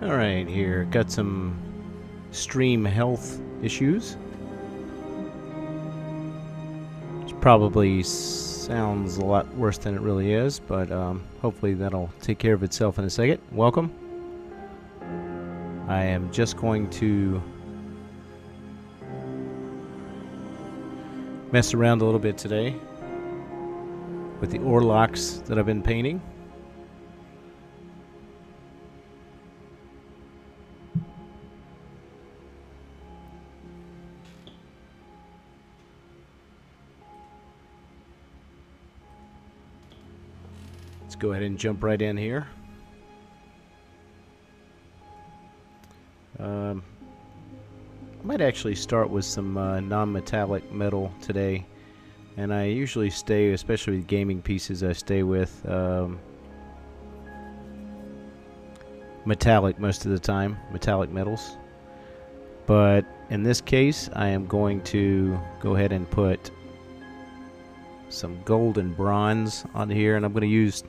Alright, here. Got some stream health issues. Which probably sounds a lot worse than it really is, but hopefully that'll take care of itself in a second. Welcome. I am just going to mess around a little bit today with the Orlocks that I've been painting. Let's go ahead and jump right in here. I might actually start with some non-metallic metal today, and I usually stay, especially with gaming pieces, I stay with metallic most of the time, metallic metals. But in this case, I am going to go ahead and put some gold and bronze on here, and I'm going to use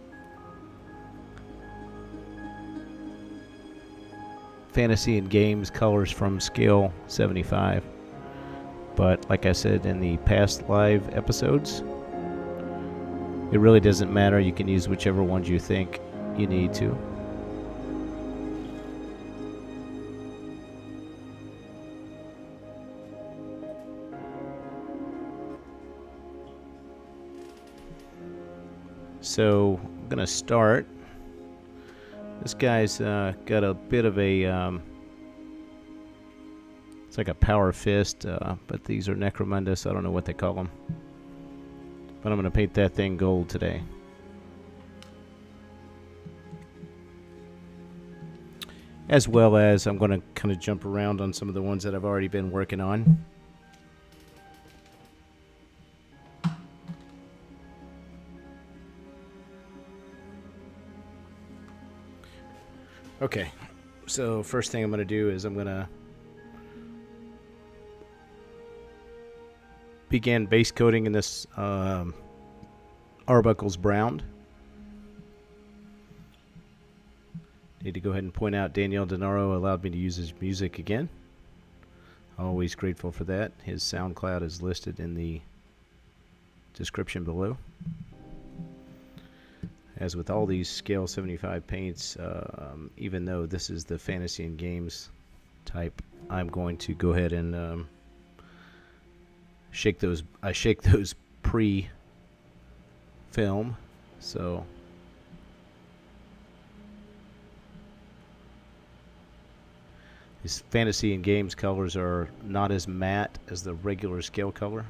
Fantasy and Games colors from scale 75. But like I said in the past live episodes, it really doesn't matter. You can use whichever ones you think you need to. So I'm going to start. This guy's got a bit of a, it's like a power fist, but these are Necromunda, so I don't know what they call them. But I'm going to paint that thing gold today. As well as I'm going to kind of jump around on some of the ones that I've already been working on. Okay, so first thing I'm going to do is I'm going to begin base coating in this Arbuckle's Brown. Need to go ahead and point out Daniel Denaro allowed me to use his music again. Always grateful for that. His SoundCloud is listed in the description below. As with all these scale 75 paints, even though this is the Fantasy and Games type, I'm going to go ahead and shake those. I shake those pre-film, so these Fantasy and Games colors are not as matte as the regular scale color.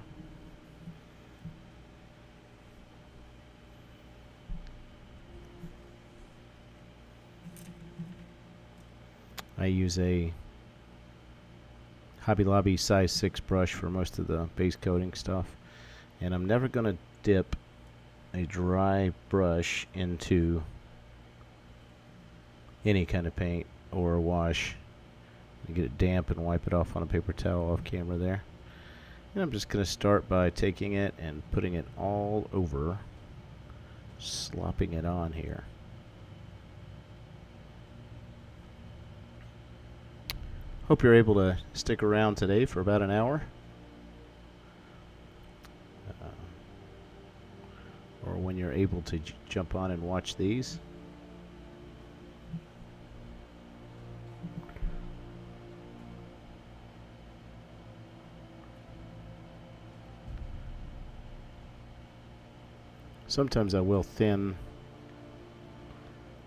I use a Hobby Lobby size 6 brush for most of the base coating stuff, and I'm never going to dip a dry brush into any kind of paint or a wash. Get it damp and wipe it off on a paper towel off camera there. And I'm just going to start by taking it and putting it all over, slopping it on here. Hope you're able to stick around today for about an hour. Or when you're able to jump on and watch these. Sometimes I will thin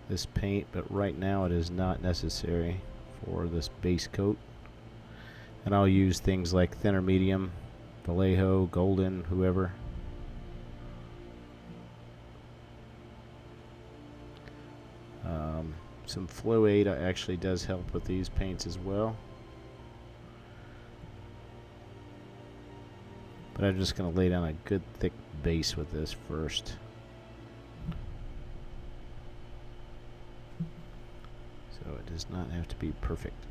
this paint, but right now it is not necessary for this base coat. And I'll use things like thinner medium, Vallejo, golden, whoever. Some Flow 8 actually does help with these paints as well. But I'm just going to lay down a good thick base with this first. So it does not have to be perfect.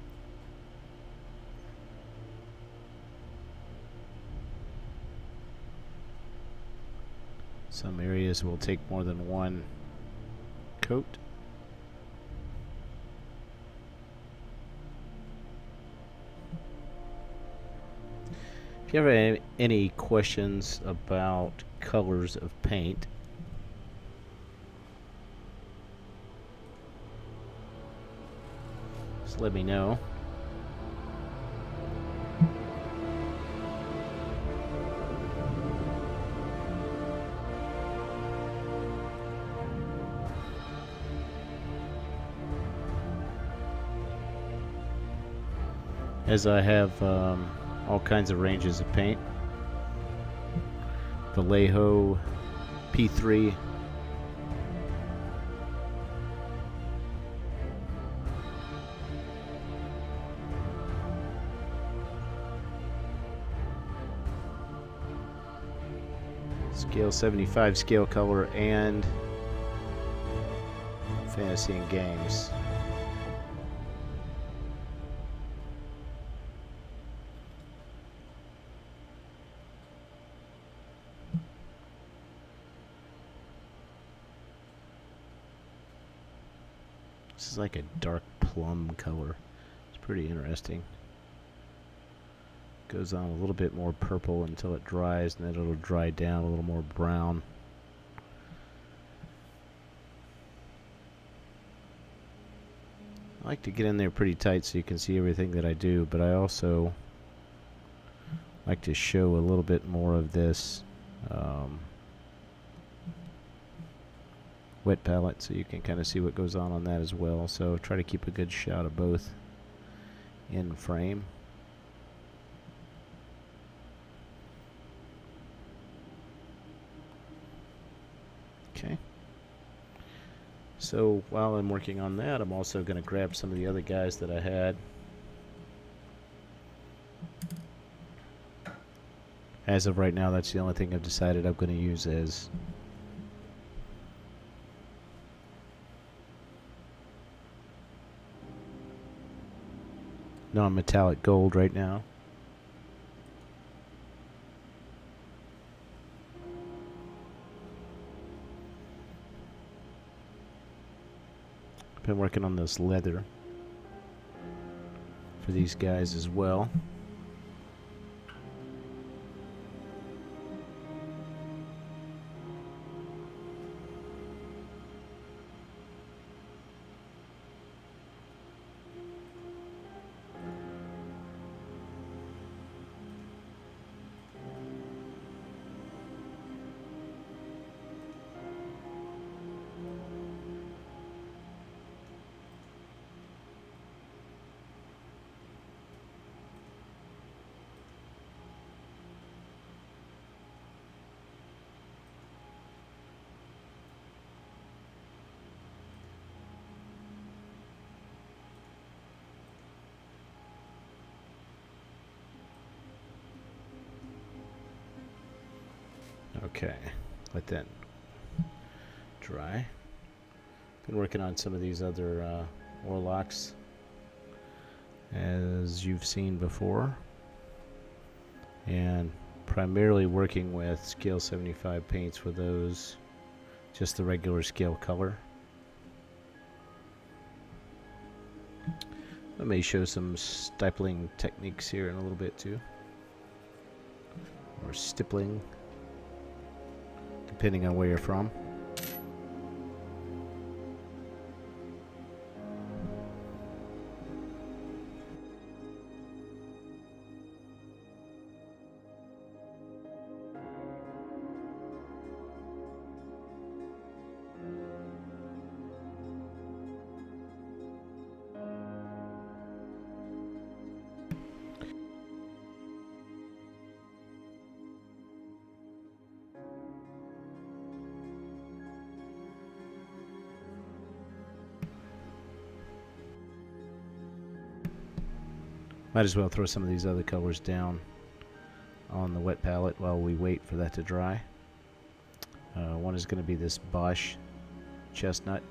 Some areas will take more than one coat. If you ever have any questions about colors of paint, just let me know. As I have all kinds of ranges of paint. Vallejo P3. Scale 75 scale color and fantasy and games. This is like a dark plum color. It's pretty interesting. Goes on a little bit more purple until it dries, and then it'll dry down a little more brown. I like to get in there pretty tight so you can see everything that I do, but I also like to show a little bit more of this wet palette so you can kind of see what goes on that as well. So try to keep a good shot of both in frame. Okay. So while I'm working on that, I'm also going to grab some of the other guys that I had. As of right now, that's the only thing I've decided I'm going to use as non-metallic gold right now. Been working on this leather for these guys as well. Okay, let that dry. Been working on some of these other Orlocks, as you've seen before, and primarily working with scale 75 paints for those, just the regular scale color. I may show some stippling techniques here in a little bit too, or stippling, depending on where you're from. Might as well throw some of these other colors down on the wet palette while we wait for that to dry. One is going to be this Bosch chestnut.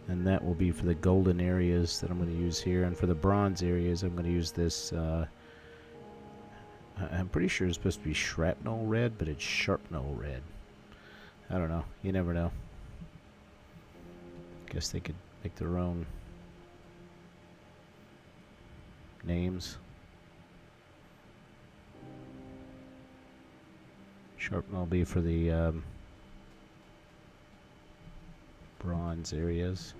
And that will be for the golden areas that I'm going to use here. And for the bronze areas, I'm going to use this, I'm pretty sure it's supposed to be shrapnel red, but it's sharpnel red. I don't know. You never know. Guess they could make their own names. Sharpen will be for the bronze areas.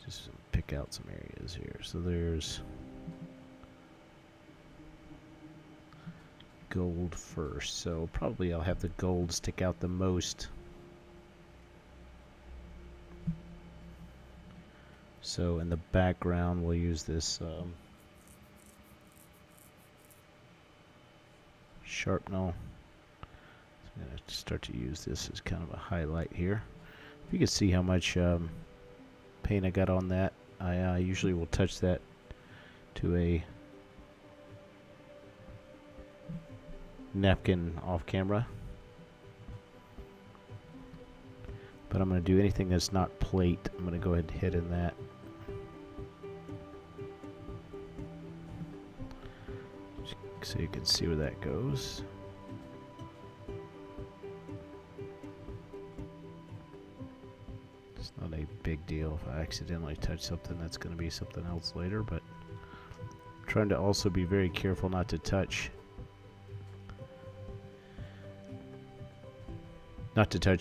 Just pick out some areas here. So there's gold first. So probably I'll have the gold stick out the most. So in the background we'll use this sharpener. So I'm going to start to use this as kind of a highlight here. If you can see how much paint I got on that, I usually will touch that to a napkin off camera. But I'm going to do anything that's not plate. I'm going to go ahead and hit in that. So you can see where that goes. It's not a big deal if I accidentally touch something. That's going to be something else later, but I'm trying to also be very careful not to touch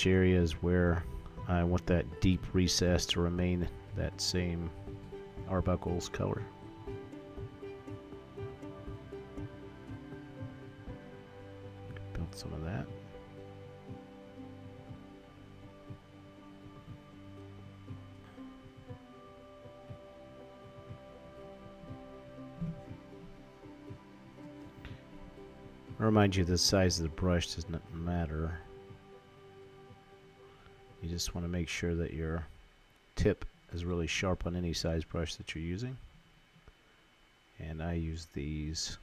areas where I want that deep recess to remain that same Arbuckle's color. Build some of that. I'll remind you, the size of the brush does not matter. You just want to make sure that your tip is really sharp on any size brush that you're using. And I use these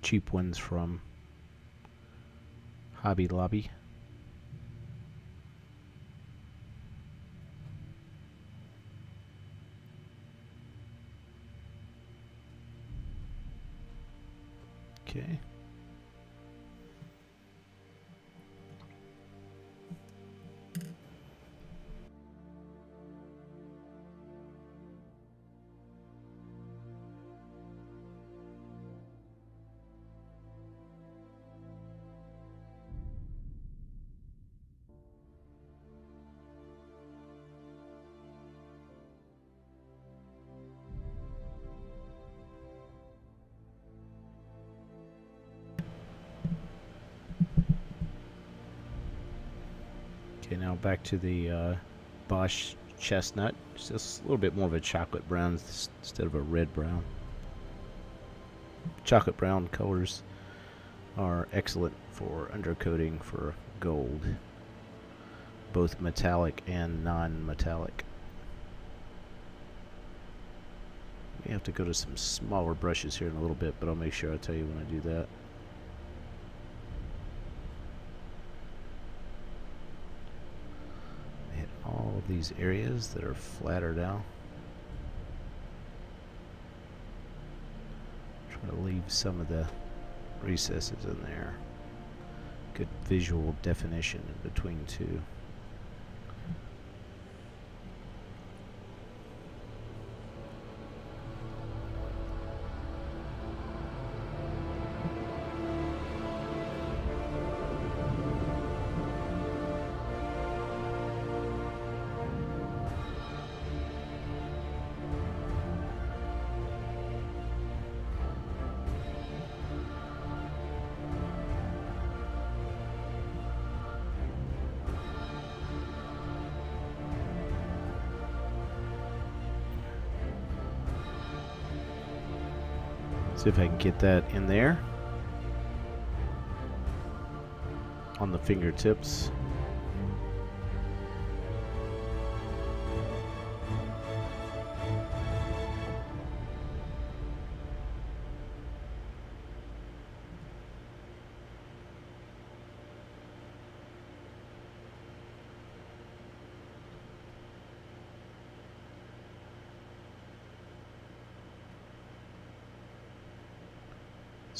cheap ones from Hobby Lobby. Okay. Okay, now back to the Bosch chestnut. It's just a little bit more of a chocolate brown instead of a red brown. Chocolate brown colors are excellent for undercoating for gold, both metallic and non-metallic. We have to go to some smaller brushes here in a little bit, but I'll make sure I tell you when I do that. Hit all of these areas that are flatter down. Try to leave some of the recesses in there. Good visual definition in between two. See if I can get that in there on the fingertips.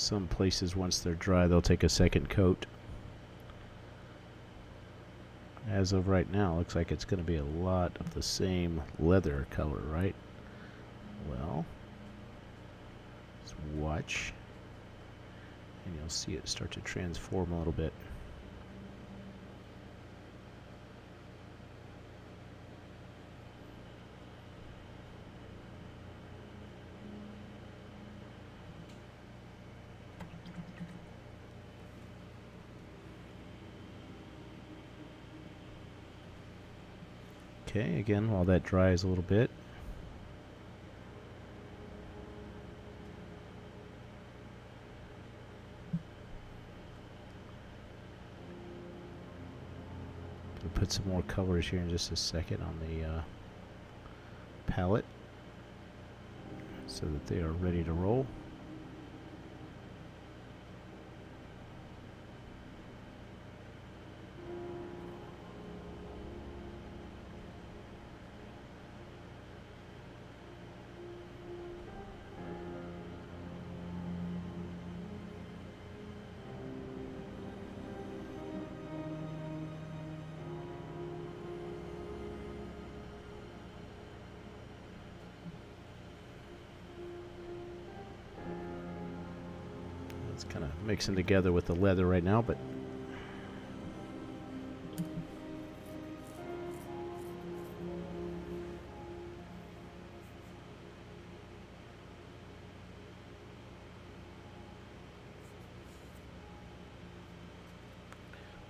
Some places, once they're dry, they'll take a second coat. As of right now, looks like it's going to be a lot of the same leather color, right? Well, let's watch, and you'll see it start to transform a little bit. Okay, again, while that dries a little bit, we'll put some more colors here in just a second on the palette so that they are ready to roll. It's kind of mixing together with the leather right now, but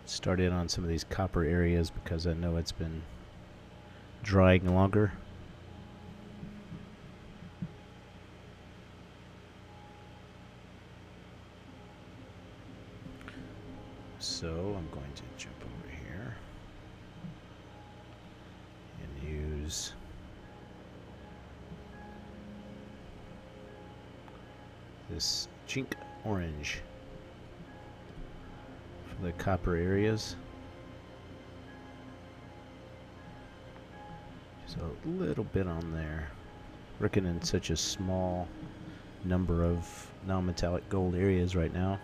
start in on some of these copper areas because I know it's been drying longer. So I'm going to jump over here and use this chink orange for the copper areas. Just a little bit on there. Working in such a small number of non-metallic gold areas right now.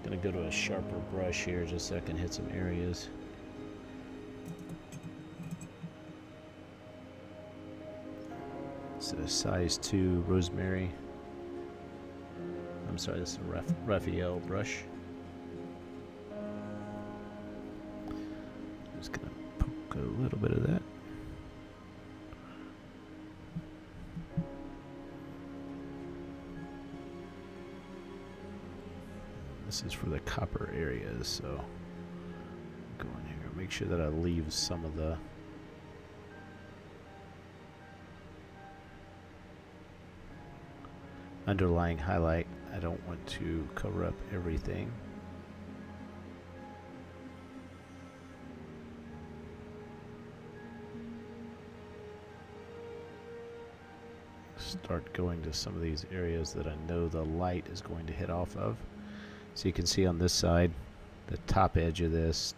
Gonna go to a sharper brush here just so I can hit some areas. It's a size 2 rosemary. I'm sorry, this is a Raphael brush. Just gonna poke a little bit of that. This is for the copper areas, so go in here. Make sure that I leave some of the underlying highlight. I don't want to cover up everything. Start going to some of these areas that I know the light is going to hit off of. So you can see on this side, the top edge of this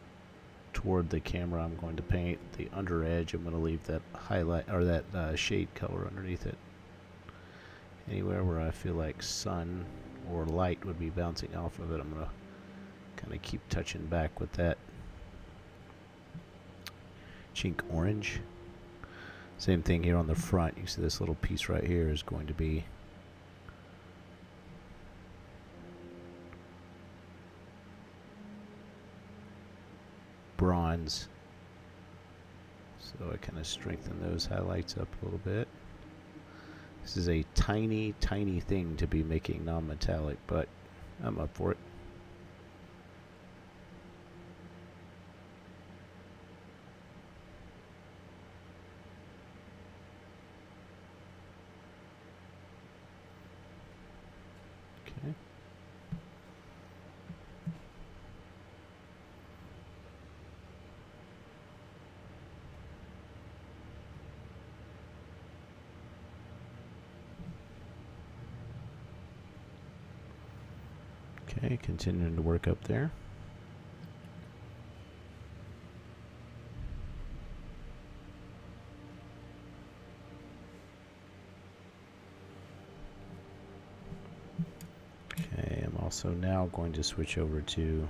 toward the camera, I'm going to paint. The under edge, I'm going to leave that highlight or that shade color underneath it. Anywhere where I feel like sun or light would be bouncing off of it, I'm going to kind of keep touching back with that chink orange. Same thing here on the front. You see this little piece right here is going to be bronze, so I kind of strengthen those highlights up a little bit. This is a tiny thing to be making non-metallic, but I'm up for it. Okay. Okay, continuing to work up there. Also now going to switch over to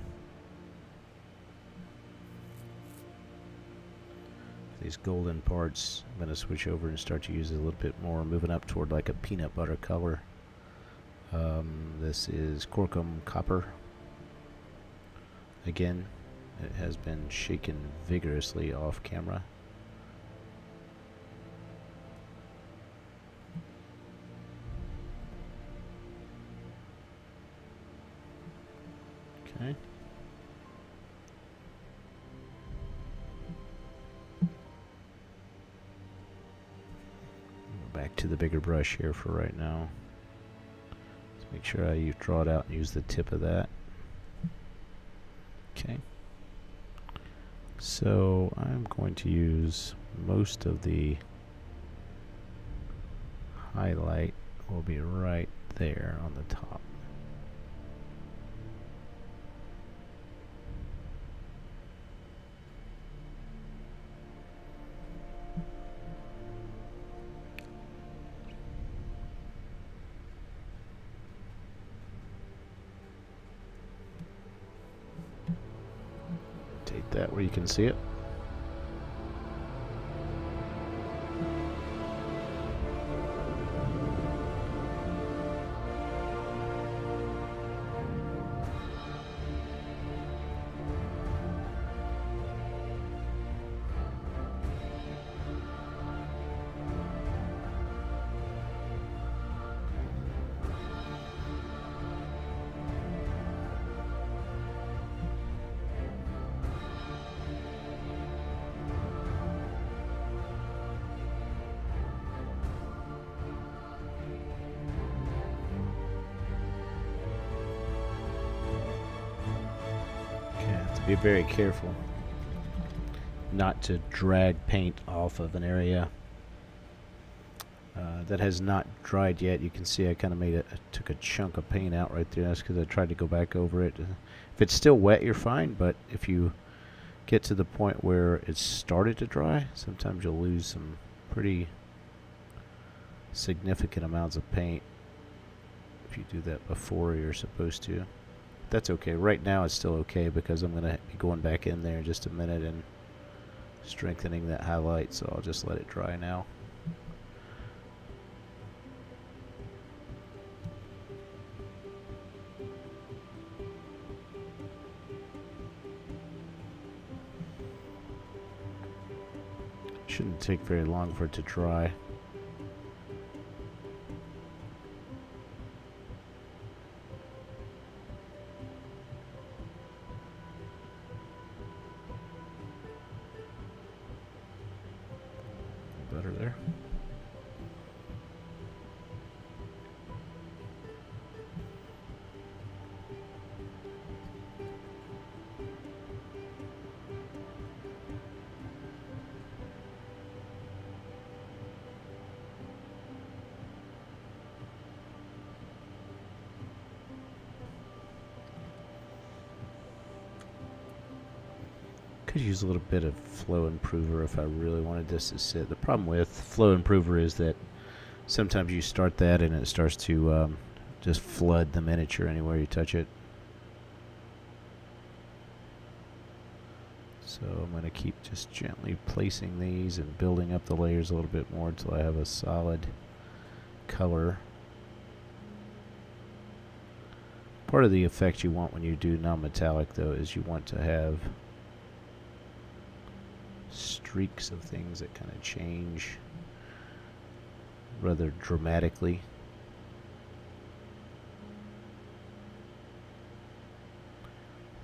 these golden parts. I'm going to switch over and start to use it a little bit more, moving up toward like a peanut butter color. This is Corkum Copper. Again, it has been shaken vigorously off camera. Okay. Back to the bigger brush here for right now. Let's make sure I draw it out and use the tip of that. Okay. So I'm going to use most of the highlight will be right there on the top. Take that where you can see it. Be very careful not to drag paint off of an area that has not dried yet. You can see I kind of took a chunk of paint out right there. That's because I tried to go back over it. If it's still wet, you're fine, but if you get to the point where it's started to dry, sometimes you'll lose some pretty significant amounts of paint if you do that before you're supposed to. That's okay. Right now it's still okay because I'm going to be going back in there in just a minute and strengthening that highlight, so I'll just let it dry now. Shouldn't take very long for it to dry. Better there. Could use a little bit of flow improver if I really wanted this to sit. The problem with flow improver is that sometimes you start that and it starts to just flood the miniature anywhere you touch it. So I'm going to keep just gently placing these and building up the layers a little bit more until I have a solid color. Part of the effect you want when you do non-metallic though is you want to have streaks of things that kind of change rather dramatically.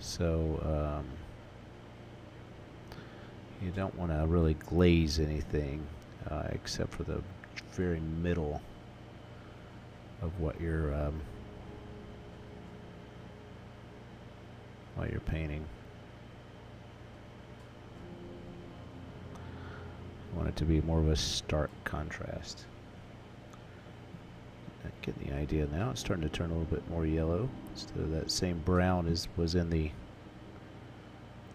So you don't want to really glaze anything except for the very middle of what you're painting. I want it to be more of a stark contrast. Getting the idea now. It's starting to turn a little bit more yellow instead of that same brown as was in the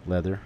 leather.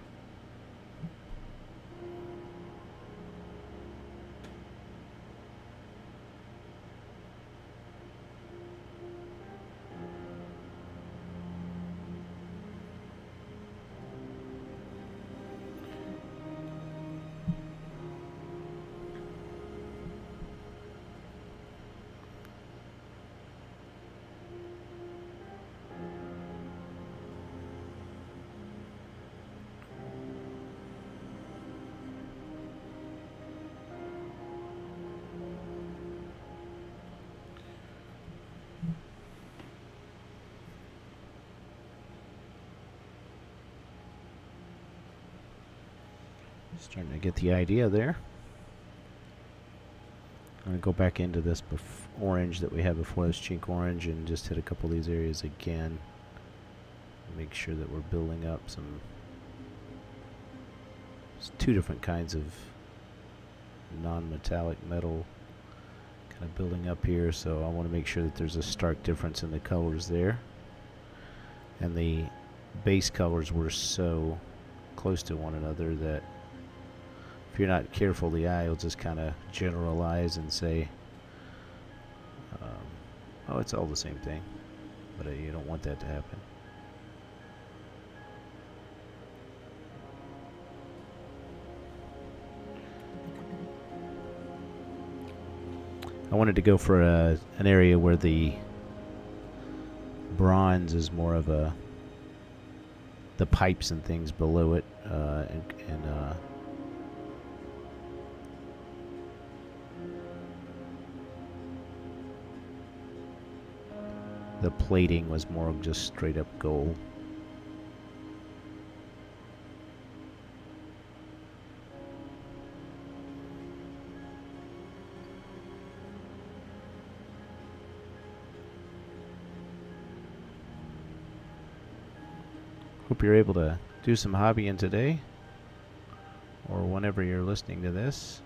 Starting to get the idea there. I'm going to go back into this orange that we had before, this chink orange, and just hit a couple of these areas again. Make sure that we're building up some... There's two different kinds of non-metallic metal kind of building up here, so I want to make sure that there's a stark difference in the colors there. And the base colors were so close to one another that if you're not careful, the eye will just kind of generalize and say, oh, it's all the same thing. But you don't want that to happen. I wanted to go for an area where the bronze is more of the pipes and things below it, and the plating was more just straight up gold. Hope you're able to do some hobbying today, or whenever you're listening to this.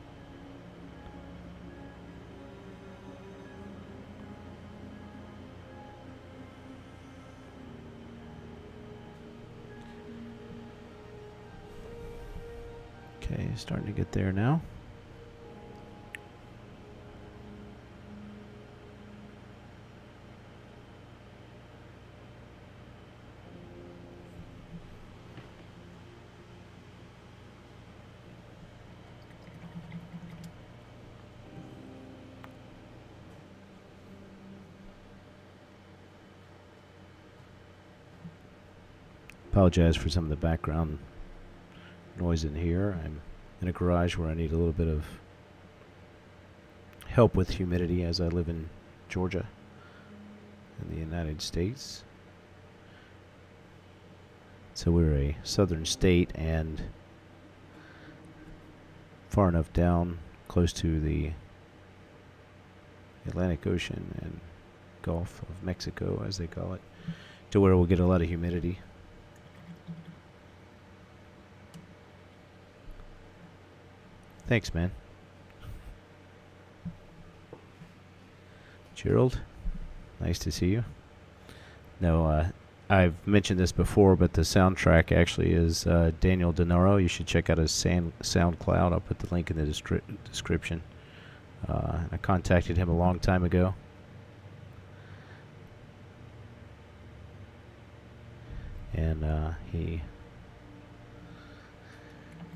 Okay, starting to get there now. Apologize for some of the background noise in here. I'm in a garage where I need a little bit of help with humidity as I live in Georgia in the United States. So we're a southern state and far enough down close to the Atlantic Ocean and Gulf of Mexico, as they call it, to where we'll get a lot of humidity. Thanks, man. Gerald, nice to see you. No, I've mentioned this before, but the soundtrack actually is Daniel Denaro. You should check out his SoundCloud. I'll put the link in the description. I contacted him a long time ago. And he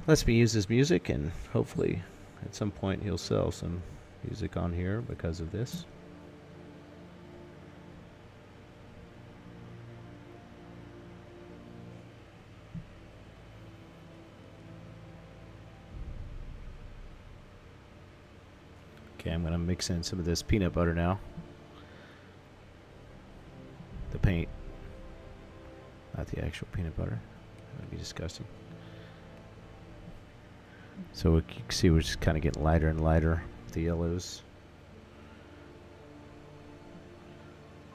lets me use his music, and hopefully at some point he'll sell some music on here because of this. Okay, I'm going to mix in some of this peanut butter now. The paint, not the actual peanut butter. That would be disgusting. So you can see we're just kind of getting lighter and lighter with the yellows.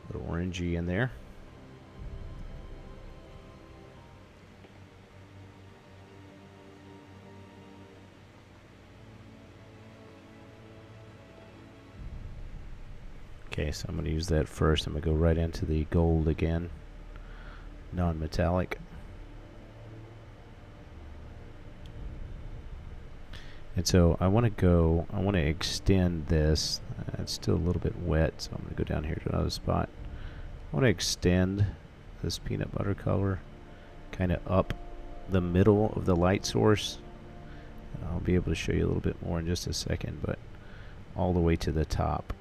A little orangey in there. Okay, so I'm going to use that first. I'm going to go right into the gold again, non-metallic. And so I want to extend this. It's still a little bit wet, so I'm going to go down here to another spot. I want to extend this peanut butter color kind of up the middle of the light source. And I'll be able to show you a little bit more in just a second, but all the way to the top.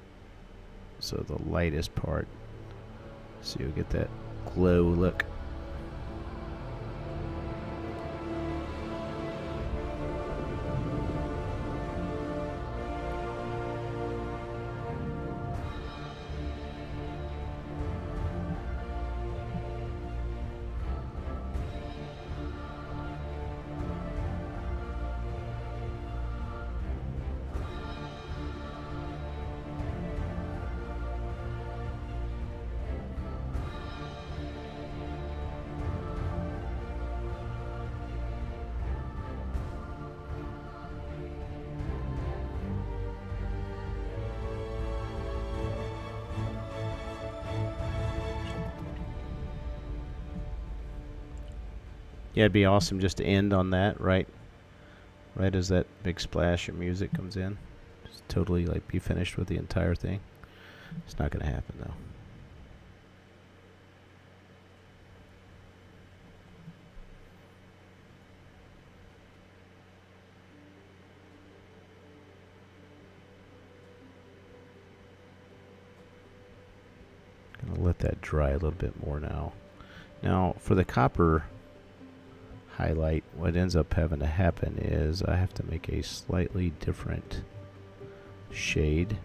So the lightest part, so you'll get that glow look. Yeah, it'd be awesome just to end on that, right as that big splash of music comes in. Just totally like be finished with the entire thing. It's not going to happen though. Gonna let that dry a little bit more now. Now for the copper highlight, what ends up having to happen is I have to make a slightly different shade.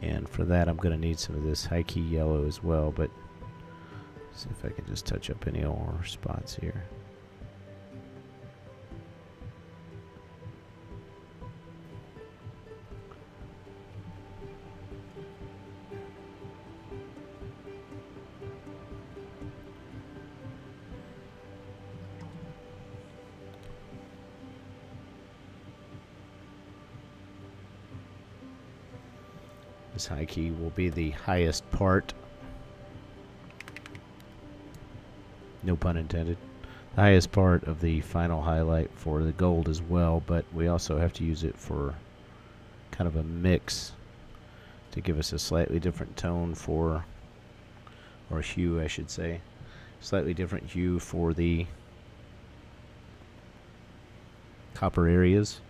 And for that I'm going to need some of this high key yellow as well, but see if I can just touch up any more spots here. This high key will be the highest part. No pun intended. The highest part of the final highlight for the gold as well, but we also have to use it for kind of a mix to give us a slightly different tone for, or hue I should say, slightly different hue for the copper areas.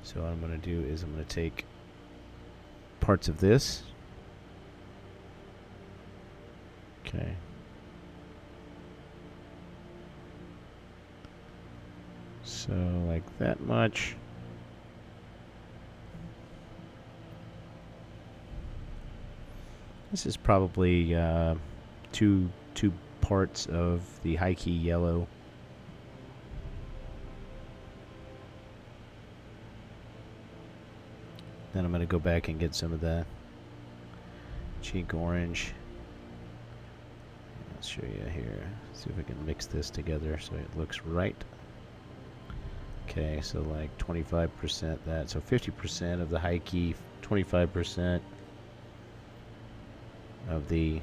So what I'm going to do is I'm going to take parts of this. Okay. So like that much. This is probably two parts of the high key yellow. Then I'm going to go back and get some of the cheek orange. I'll show you here. See if I can mix this together so it looks right. Okay, so like 25% that. So 50% of the high key, 25% of the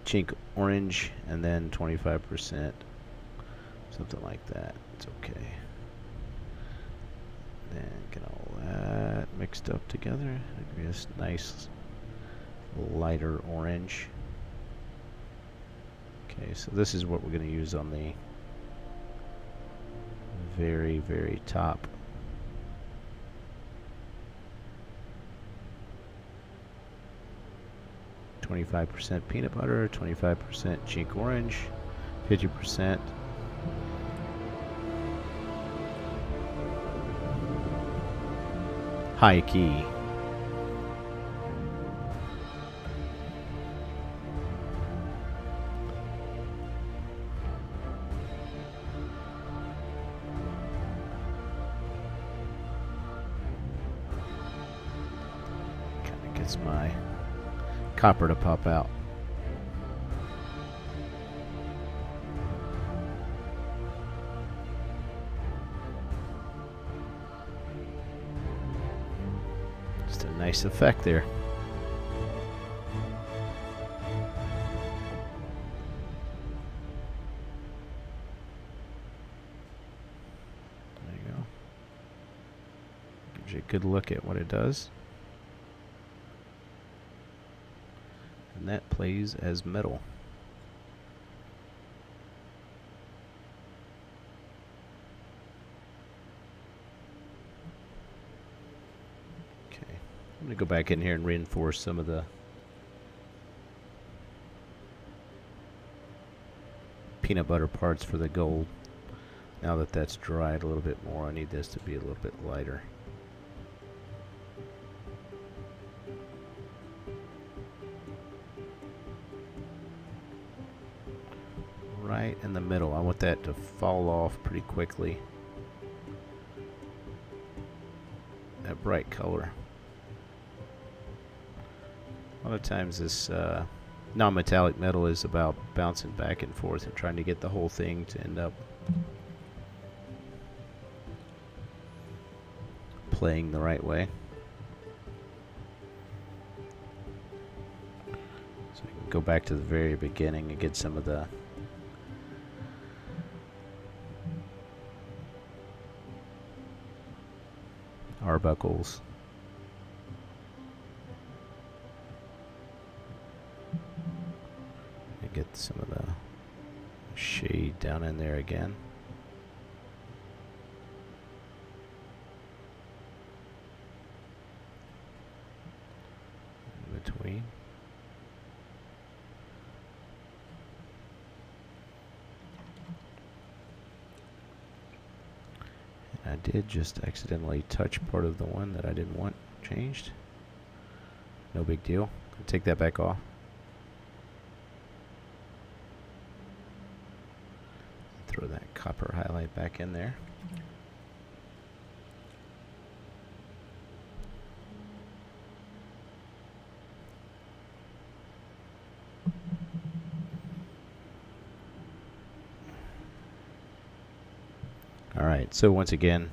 chink orange, and then 25%, something like that. It's okay. Then get all that mixed up together. This nice lighter orange. Okay, so this is what we're going to use on the very, very top. %, peanut butter, 25% chink orange, 50% high key. Kind of gets my copper to pop out. Just a nice effect there. There you go. Gives you a good look at what it does. And that plays as metal. Okay, I'm going to go back in here and reinforce some of the peanut butter parts for the gold. Now that that's dried a little bit more, I need this to be a little bit lighter. right in the middle. I want that to fall off pretty quickly. That bright color. A lot of times this non-metallic metal is about bouncing back and forth and trying to get the whole thing to end up playing the right way. So we can go back to the very beginning and get some of the arbuckles. And get some of the shade down in there again. In between. I did just accidentally touch part of the one that I didn't want changed. No big deal. I'll take that back off. Throw that copper highlight back in there. Alright, so once again,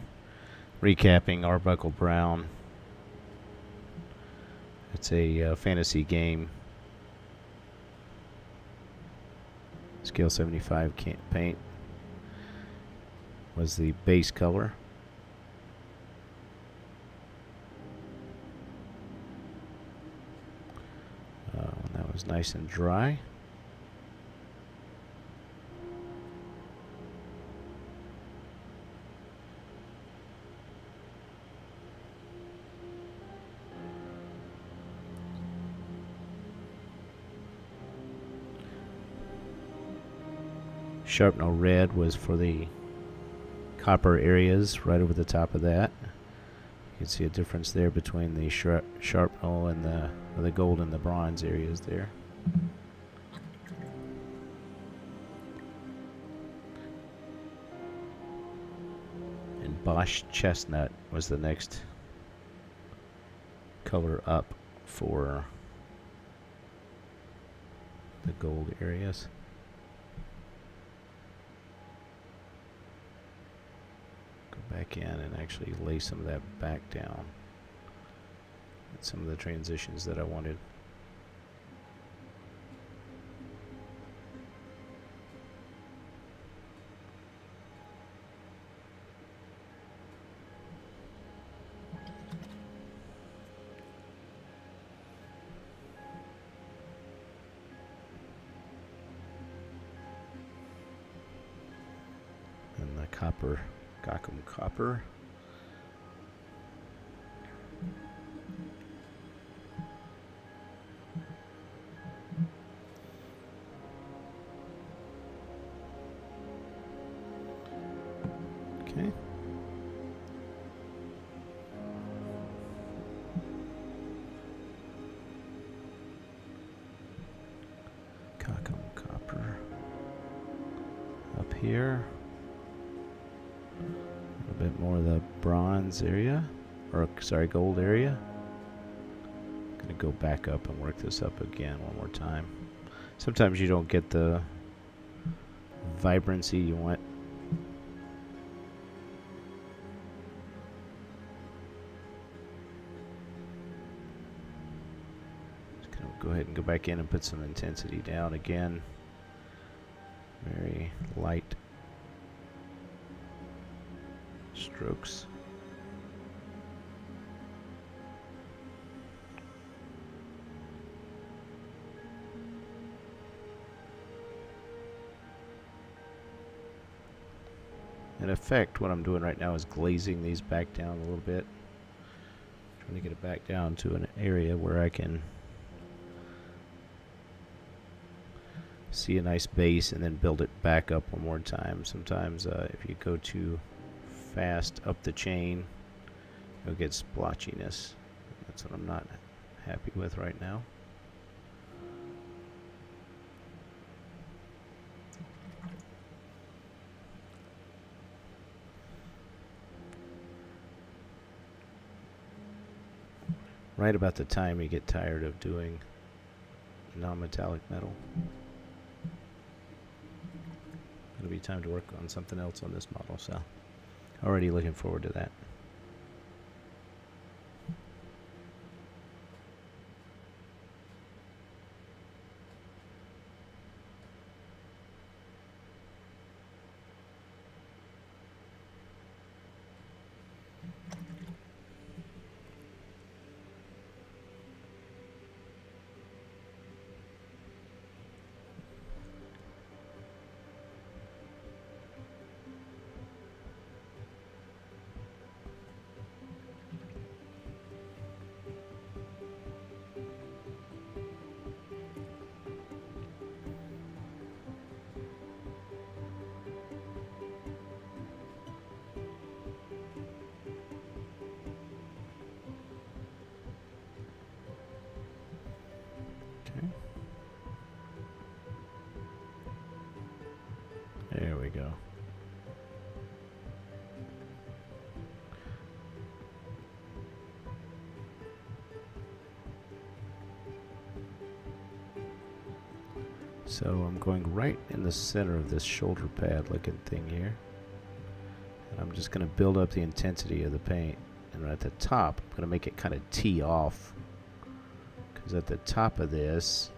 recapping Arbuckle Brown. It's a fantasy game. Scale 75 paint was the base color. That was nice and dry. Sharpnel red was for the copper areas right over the top of that. You can see a difference there between the sharpnel and the gold and the bronze areas there. And Bosch chestnut was the next color up for the gold areas. Back in and actually lay some of that back down. And some of the transitions that I wanted. And the copper. Corkum Copper. Okay. Corkum Copper. Up here. A bit more of the bronze area, or sorry, gold area. Gonna go back up and work this up again one more time. Sometimes you don't get the vibrancy you want. Just gonna go ahead and go back in and put some intensity down again. Very light strokes. In effect, what I'm doing right now is glazing these back down a little bit. Trying to get it back down to an area where I can see a nice base and then build it back up one more time. Sometimes if you go too fast up the chain, you'll get splotchiness. That's what I'm not happy with right now. right about the time you get tired of doing non-metallic metal. It'll be time to work on something else on this model, so already looking forward to that. There we go. So I'm going right in the center of this shoulder pad looking thing here. And I'm just going to build up the intensity of the paint. And right at the top, I'm going to make it kind of tee off. Because at the top of this,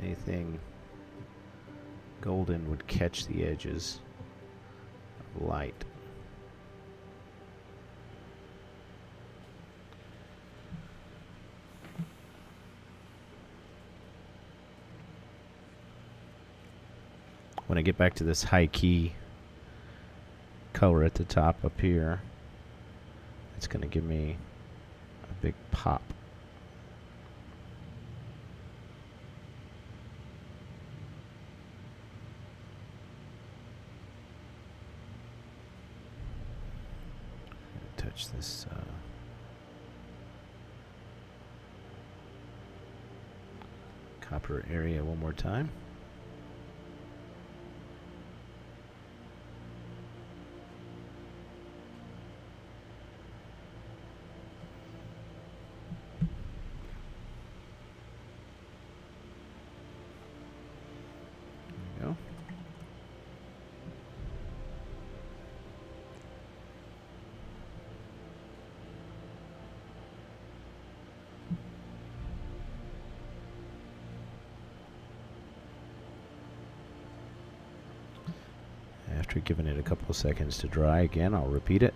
anything golden would catch the edges of light. When I get back to this high key color at the top up here, it's going to give me a big pop. Touch this copper area one more time. There we go. After giving it a couple of seconds to dry again, I'll repeat it.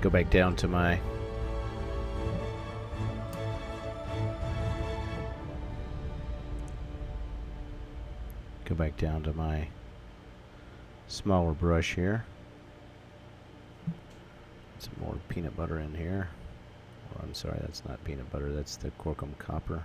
Go back down to my smaller brush here. Some more peanut butter in here. Or I'm sorry, that's not peanut butter, that's the Corkum Copper.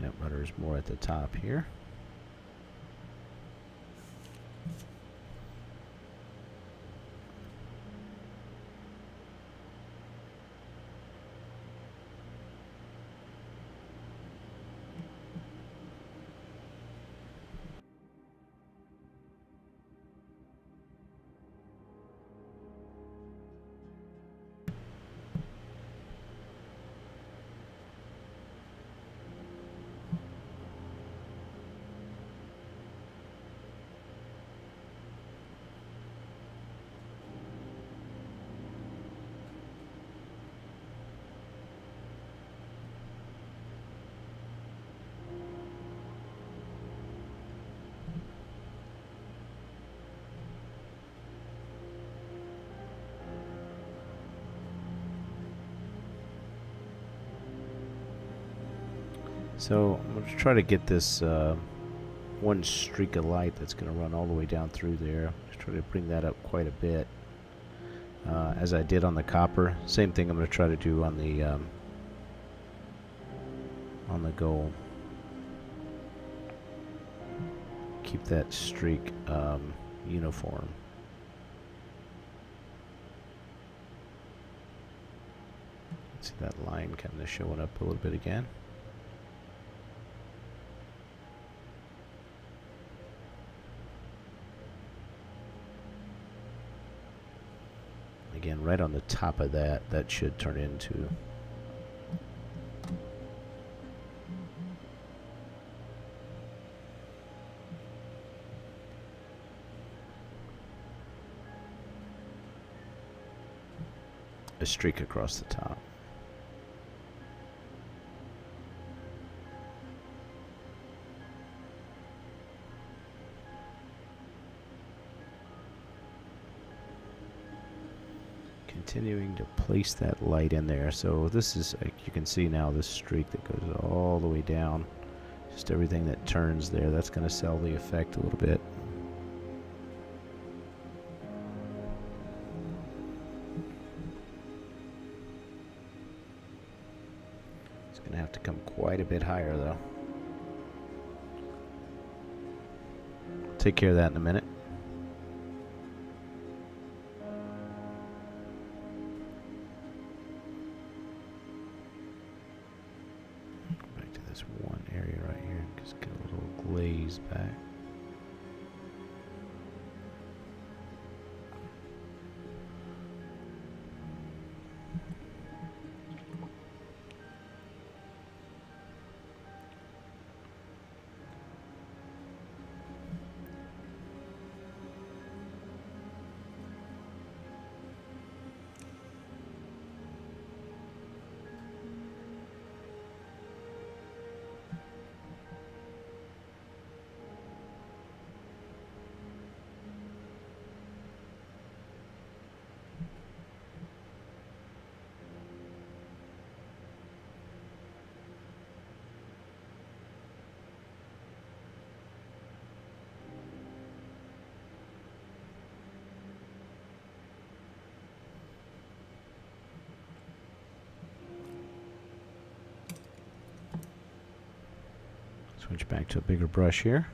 Peanut butter is more at the top here. So I'm going to try to get this one streak of light that's going to run all the way down through there. Just try to bring that up quite a bit, as I did on the copper. Same thing I'm going to try to do on the gold. Keep that streak uniform. See that line kind of showing up a little bit again. Again, right on the top of that, that should turn into a streak across the top. Continuing to place that light in there. So this is, you can see now, this streak that goes all the way down. Just everything that turns there, that's going to sell the effect a little bit. It's going to have to come quite a bit higher though. Take care of that in a minute. This one area right here, just get a little glaze back. Switch back to a bigger brush here.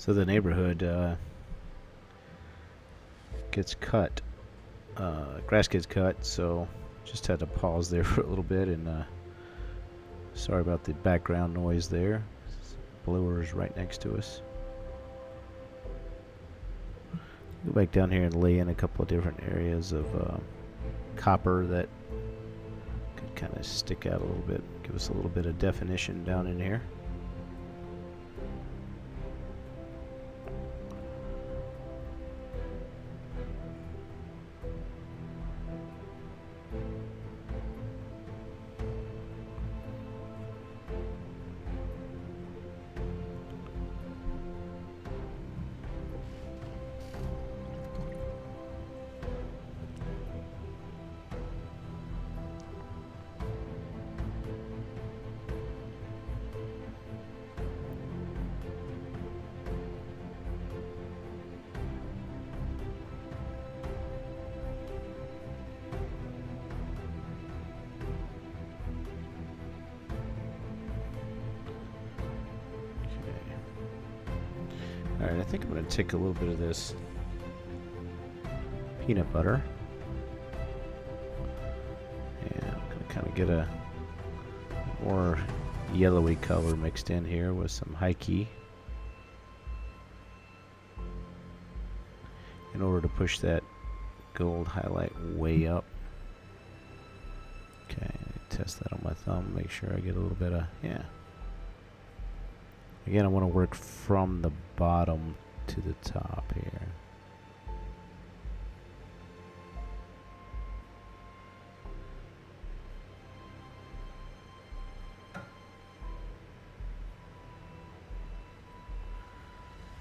So the neighborhood gets cut. Grass gets cut, so just had to pause there for a little bit, and sorry about the background noise there. Blower's right next to us. Go back down here and lay in a couple of different areas of copper that could kind of stick out a little bit, give us a little bit of definition down in here. Alright, I think I'm going to take a little bit of this peanut butter, and I'm going to kind of get a more yellowy color mixed in here with some high key in order to push that gold highlight way up. Okay, test that on my thumb, make sure I get a little bit of, yeah. Again, I want to work from the bottom to the top here.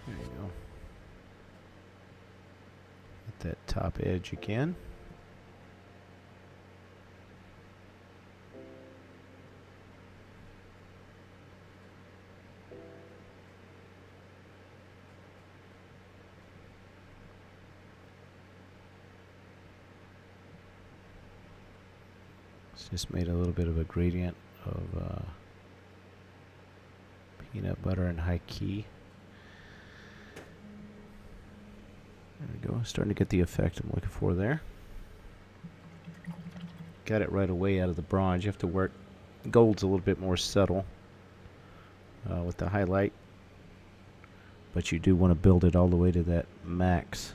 There you go. Get that top edge again. Just made a little bit of a gradient of peanut butter and high key. There we go. Starting to get the effect I'm looking for there. Got it right away out of the bronze. You have to work. Gold's a little bit more subtle with the highlight, but you do want to build it all the way to that max.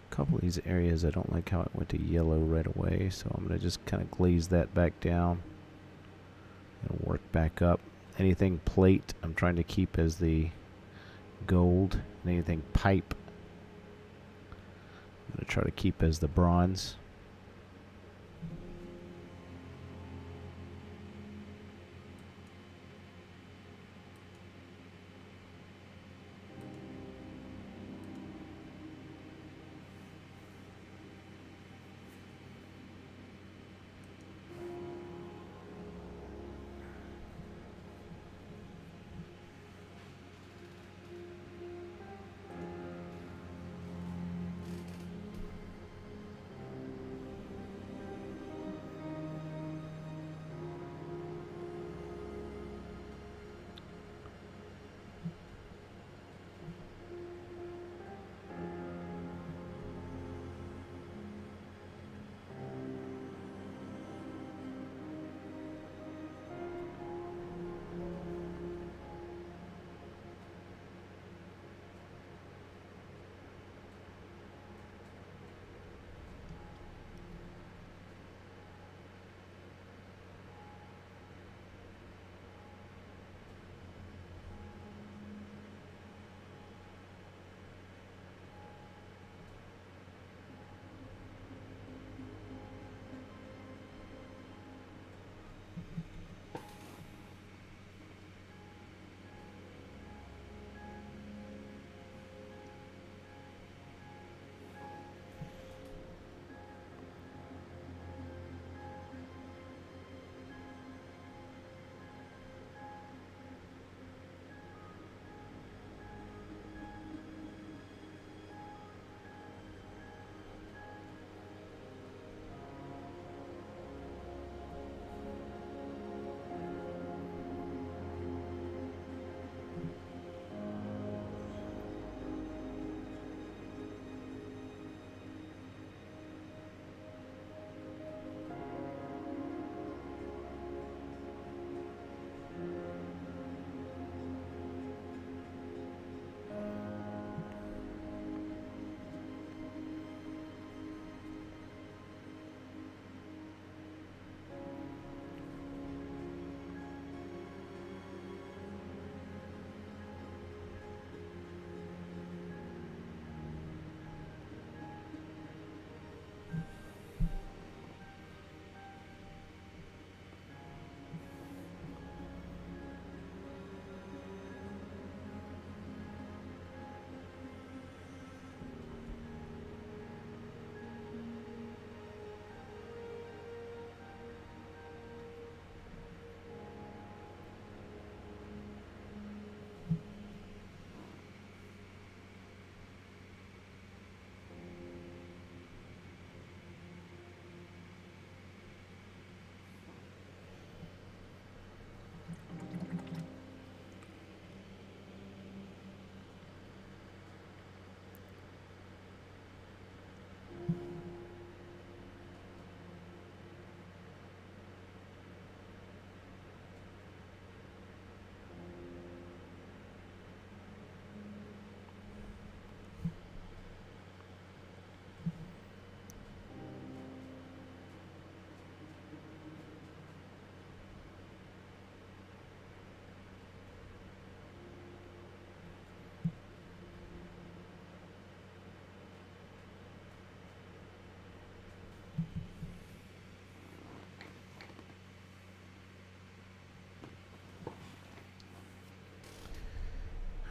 A couple of these areas I don't like how it went to yellow right away, so I'm going to just kind of glaze that back down and work back up. Anything plate I'm trying to keep as the gold, and anything pipe I'm going to try to keep as the bronze.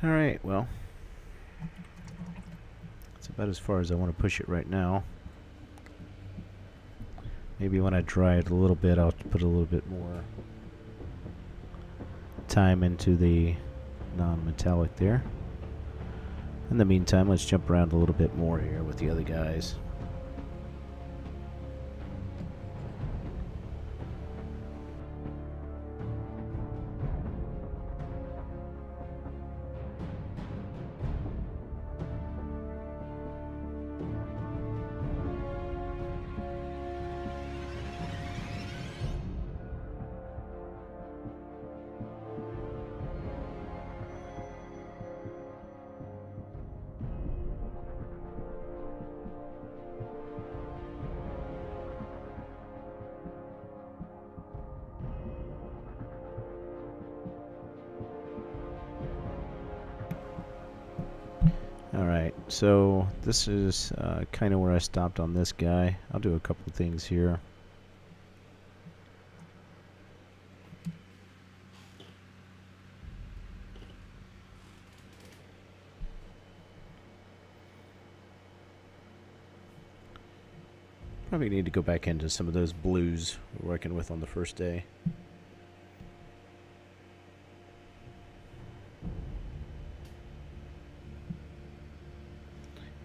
Alright, well, that's about as far as I want to push it right now. Maybe when I dry it a little bit, I'll put a little bit more time into the non-metallic there. In the meantime, let's jump around a little bit more here with the other guys. Alright, so this is kind of where I stopped on this guy. I'll do a couple things here. Probably need to go back into some of those blues we're working with on the first day.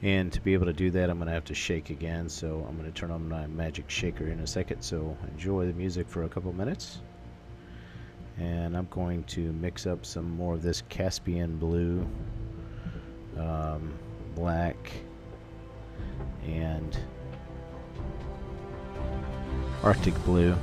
And to be able to do that, I'm going to have to shake again, so I'm going to turn on my magic shaker in a second, so enjoy the music for a couple minutes. And I'm going to mix up some more of this Caspian blue, black, and Arctic blue.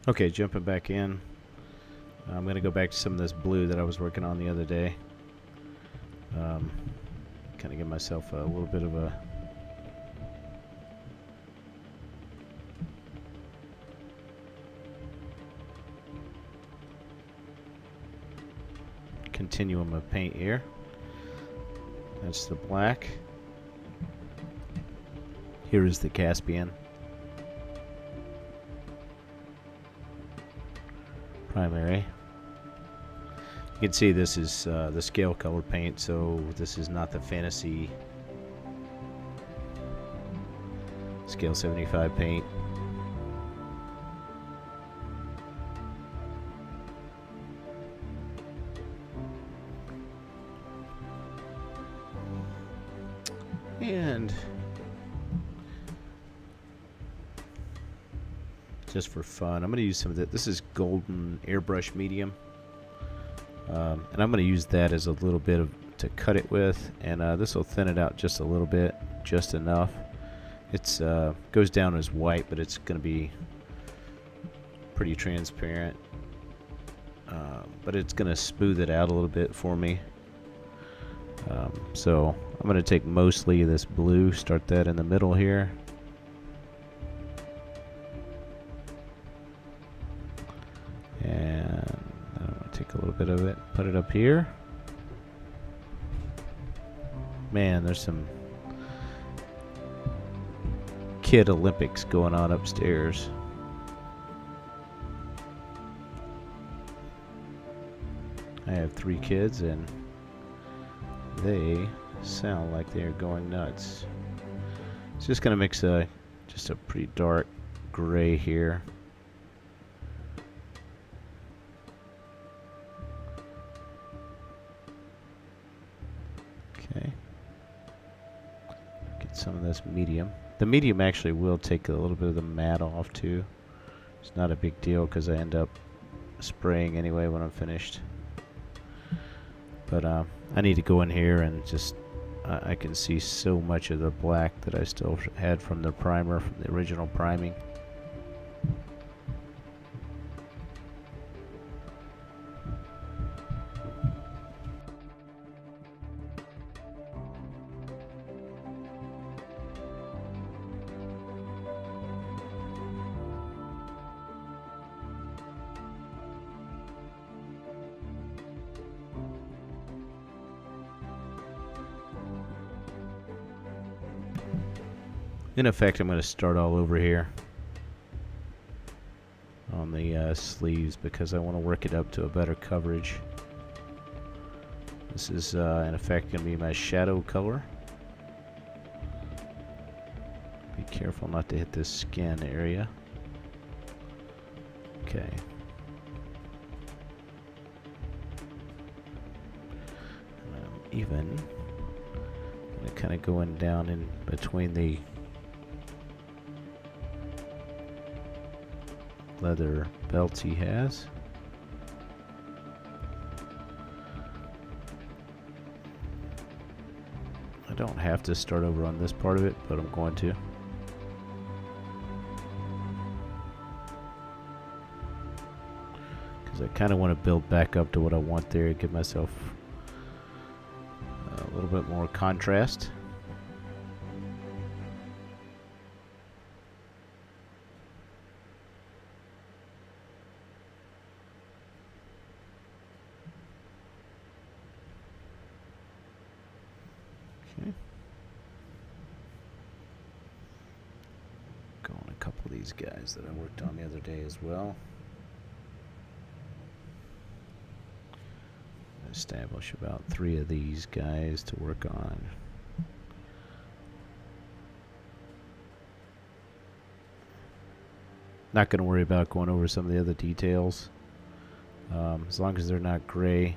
Okay, jumping back in. I'm going to go back to some of this blue that I was working on the other day. Kind of give myself a little bit of a continuum of paint here. That's the black. Here is the Caspian. Primary. You can see this is the scale color paint, so this is not the fantasy Scale 75 paint. And just for fun, I'm going to use some of that. This is golden Airbrush Medium. And I'm going to use that as a little bit to cut it with. And this will thin it out just a little bit, just enough. It's goes down as white, but it's going to be pretty transparent. But it's going to smooth it out a little bit for me. So I'm going to take mostly this blue, start that in the middle here. And I'm going to take a little bit of it, put it up here. Man, there's some kid Olympics going on upstairs. I have 3 kids and they sound like they're going nuts. It's just gonna mix just a pretty dark gray here. Okay. Get some of this medium. The medium actually will take a little bit of the matte off too. It's not a big deal because I end up spraying anyway when I'm finished. But I need to go in here and just I can see so much of the black that I still had from the primer, from the original priming. In effect, I'm going to start all over here on the sleeves because I want to work it up to a better coverage. This is in effect going to be my shadow color. Be careful not to hit this skin area. Okay. Even kind of going down in between the leather belts he has. I don't have to start over on this part of it, but I'm going to. Because I kind of want to build back up to what I want there, give myself a little bit more contrast. Okay. Go on a couple of these guys that I worked on the other day as well. Establish about 3 of these guys to work on. Not going to worry about going over some of the other details. As long as they're not gray,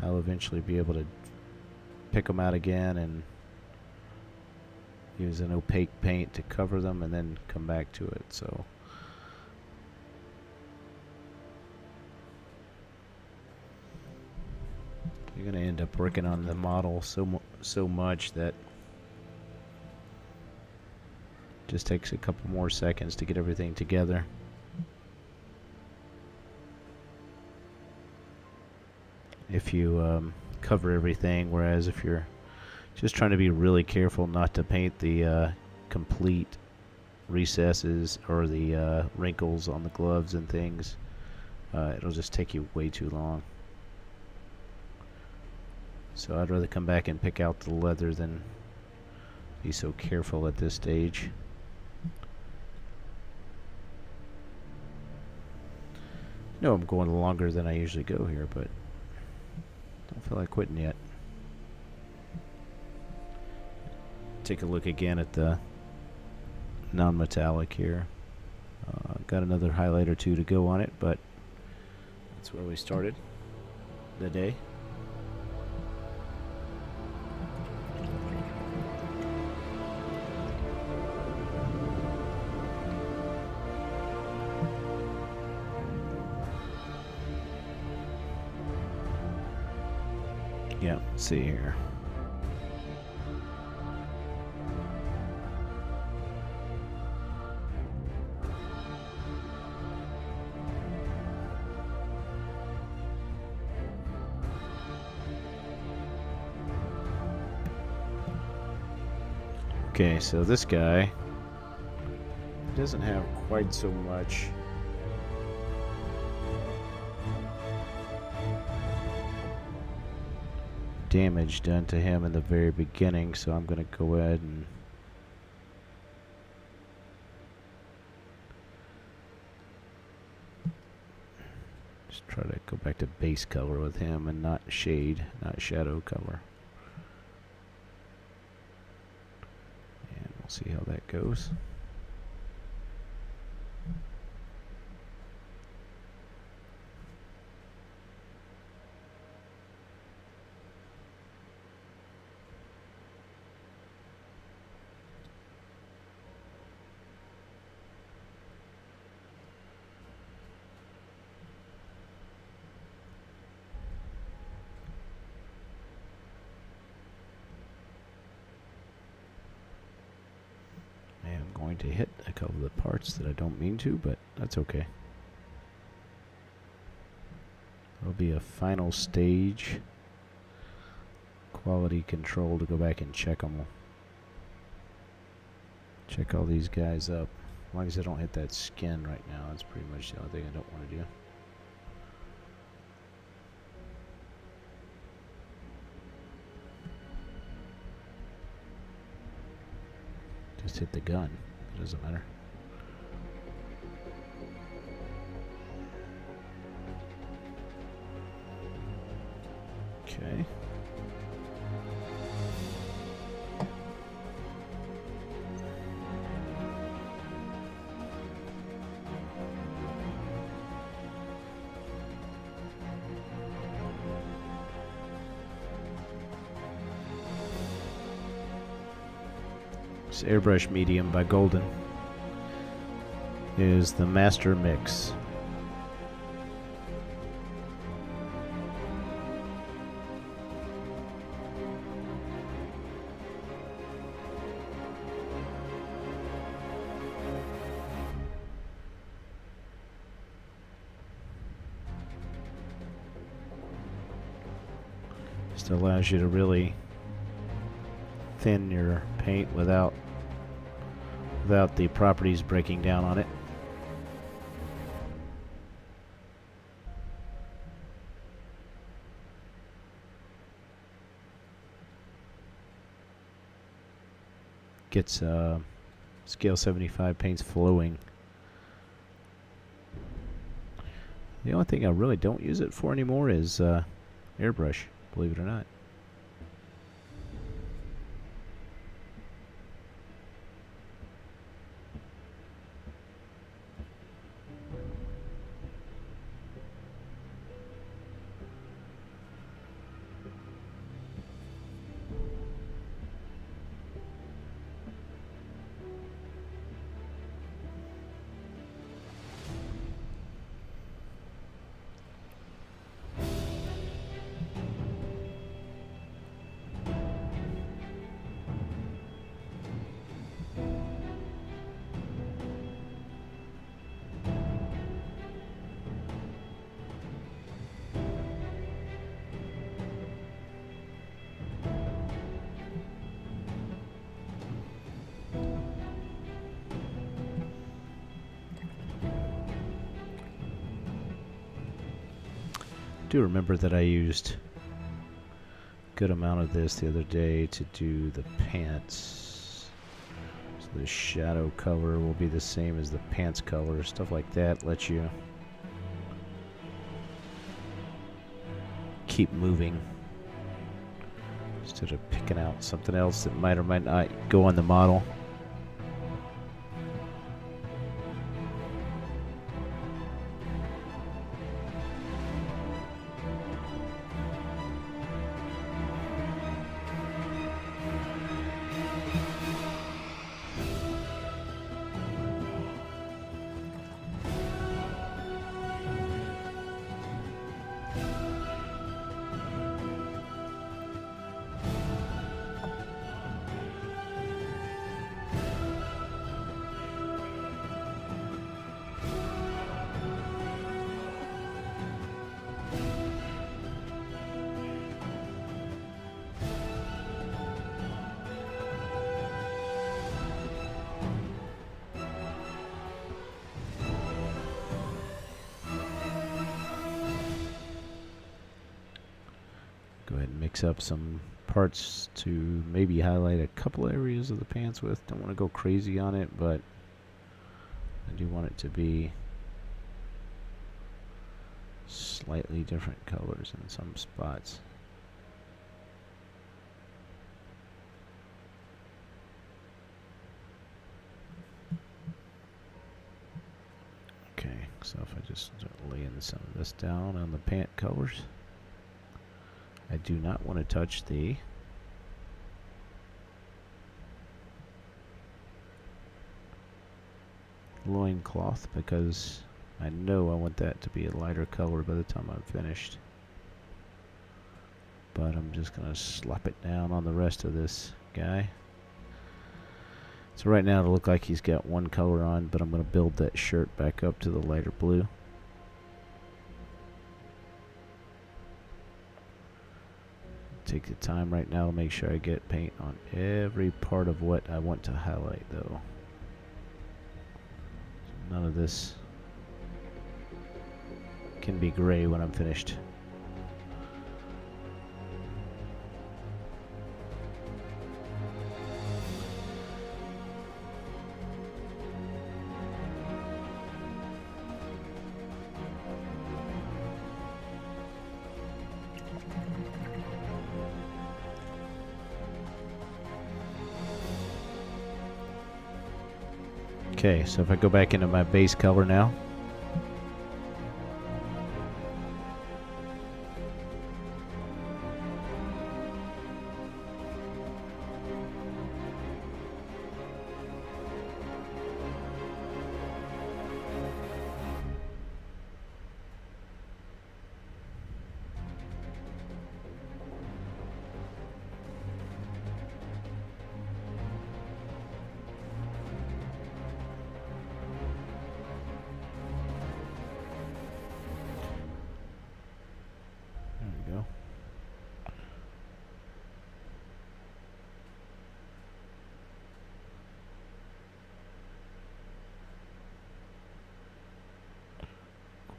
I'll eventually be able to pick them out again and use an opaque paint to cover them and then come back to it. So you're going to end up working on the model so much that it just takes a couple more seconds to get everything together. If you cover everything, whereas if you're just trying to be really careful not to paint the complete recesses or the wrinkles on the gloves and things, it'll just take you way too long. So I'd rather come back and pick out the leather than be so careful at this stage. No, I'm going longer than I usually go here, but don't feel like quitting yet. Take a look again at the non-metallic here. Got another highlight or two to go on it, but that's where we started the day. Yeah, let's see here. Okay, so this guy doesn't have quite so much damage done to him in the very beginning, so I'm going to go ahead and just try to go back to base color with him and not shade, not shadow color. And we'll see how that goes. Going to hit a couple of the parts that I don't mean to, but that's okay. There'll be a final stage quality control to go back and check them. Check all these guys up. As long as I don't hit that skin right now, that's pretty much the only thing I don't want to do. Just hit the gun. It doesn't matter. Okay. This Airbrush Medium by Golden is the master mix. Just allows you to really thin your paint without the properties breaking down on it. Gets scale 75 paints flowing. The only thing I really don't use it for anymore is airbrush, believe it or not. Do remember that I used a good amount of this the other day to do the pants. So the shadow color will be the same as the pants color. Stuff like that lets you keep moving instead of picking out something else that might or might not go on the model. mix up some parts to maybe highlight a couple areas of the pants with. Don't want to go crazy on it, but I do want it to be slightly different colors in some spots. Okay, so if I just start laying some of this down on the pant colors, I do not want to touch the loincloth because I know I want that to be a lighter color by the time I'm finished. But I'm just going to slap it down on the rest of this guy. So right now it'll look like he's got one color on, but I'm going to build that shirt back up to the lighter blue. Take the time right now to make sure I get paint on every part of what I want to highlight though. So none of this can be gray when I'm finished. Okay, so if I go back into my base color now,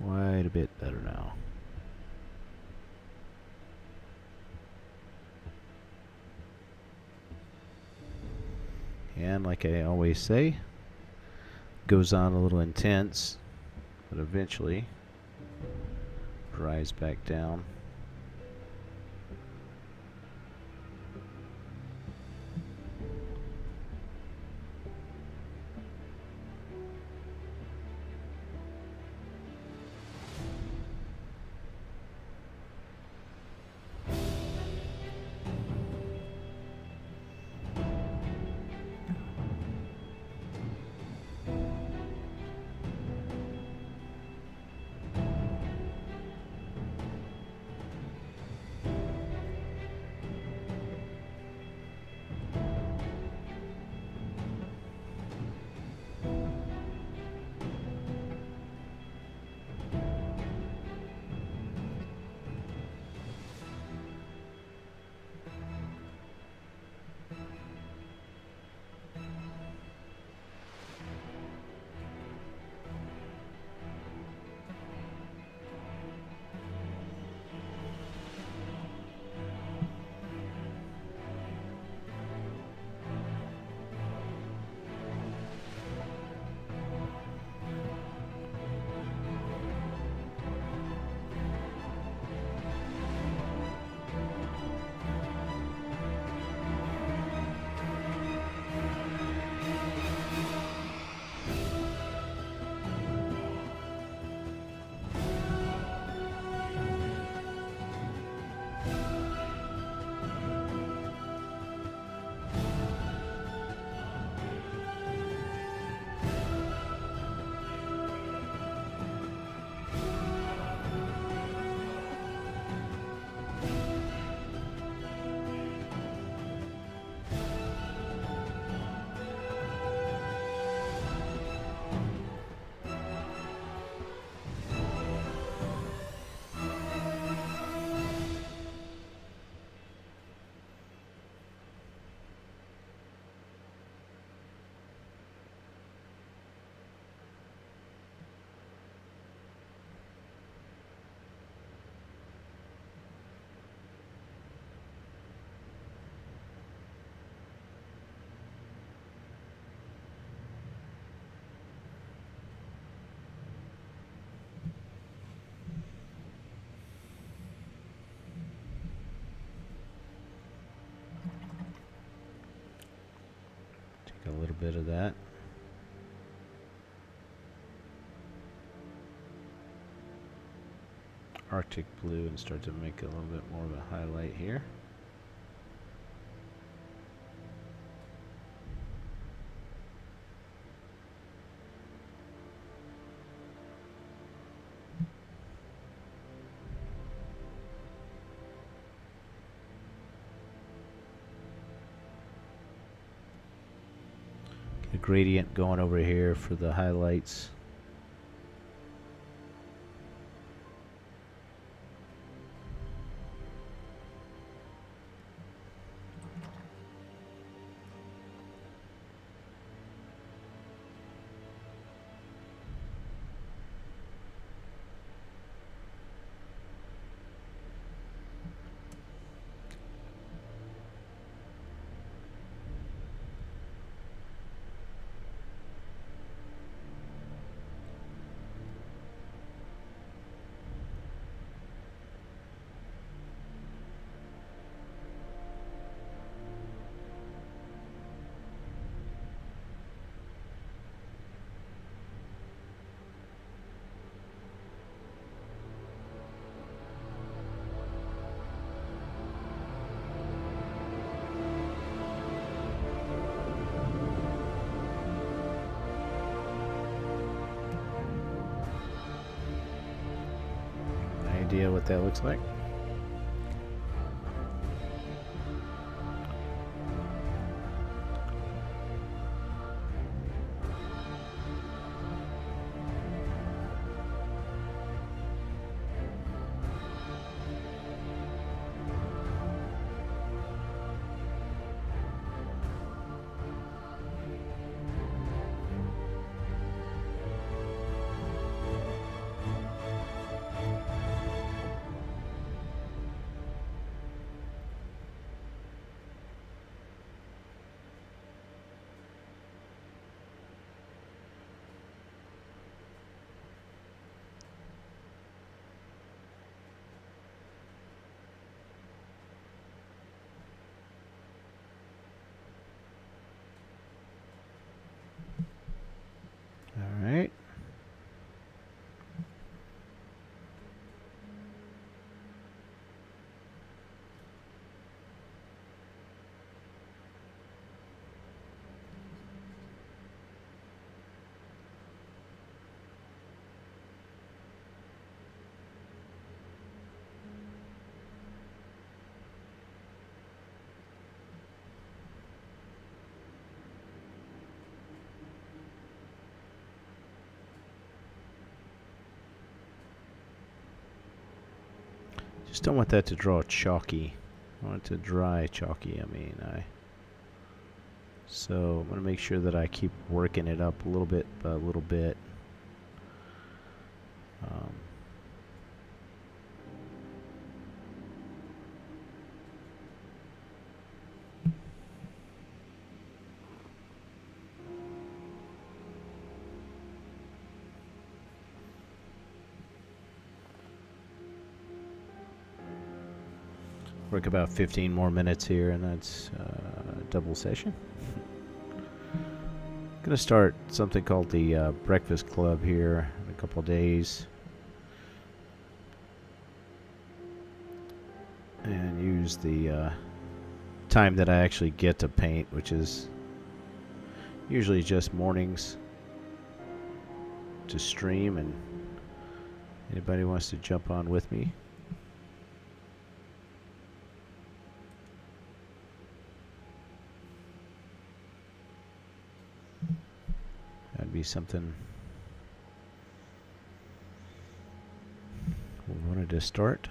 quite a bit better now. And like I always say, goes on a little intense, but eventually dries back down. bit of that. Arctic blue and start to make a little bit more of a highlight here. Get a gradient going over here for the highlights. Idea what that looks like. All right. Just don't want that to draw chalky. I want it to dry chalky, So I'm going to make sure that I keep working it up a little bit by a little bit. Work about 15 more minutes here, and that's double session. I'm going to start something called the Breakfast Club here in a couple days. And use the time that I actually get to paint, which is usually just mornings, to stream, and anybody wants to jump on with me. That'd be something we wanted to start.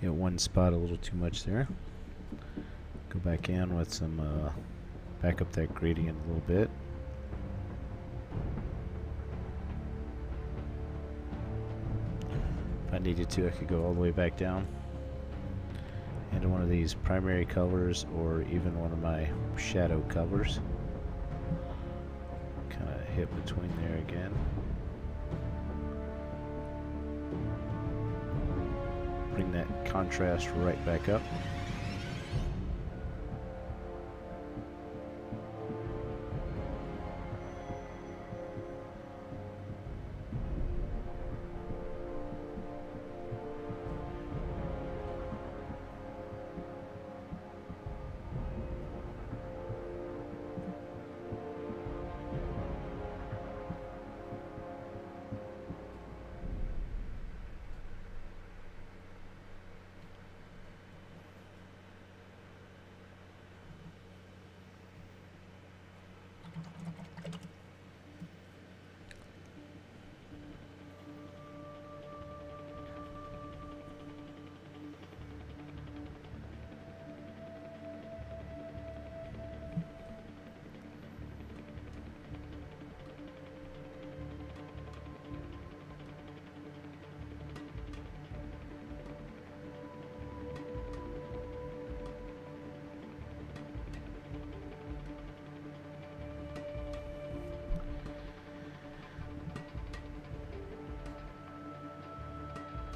Hit one spot a little too much there. Go back in with some, back up that gradient a little bit. If I needed to, I could go all the way back down into one of these primary colors or even one of my shadow colors. Kind of hit between there again. Bring that contrast right back up.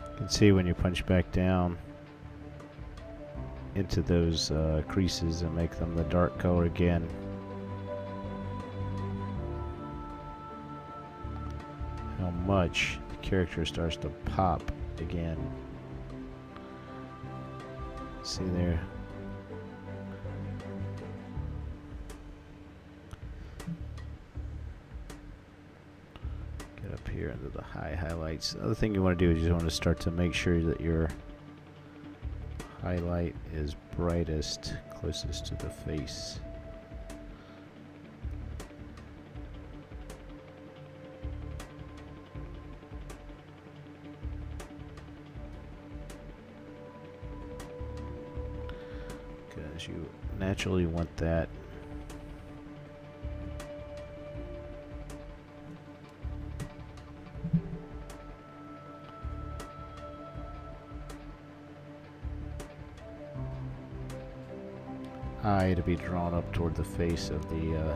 You can see when you punch back down into those creases and make them the dark color again, how much the character starts to pop again. See there? Get up here into the high highlights. The other thing you want to do is you want to start to make sure that your highlight is brightest, closest to the face. Because you naturally want that eye to be drawn up toward the face of the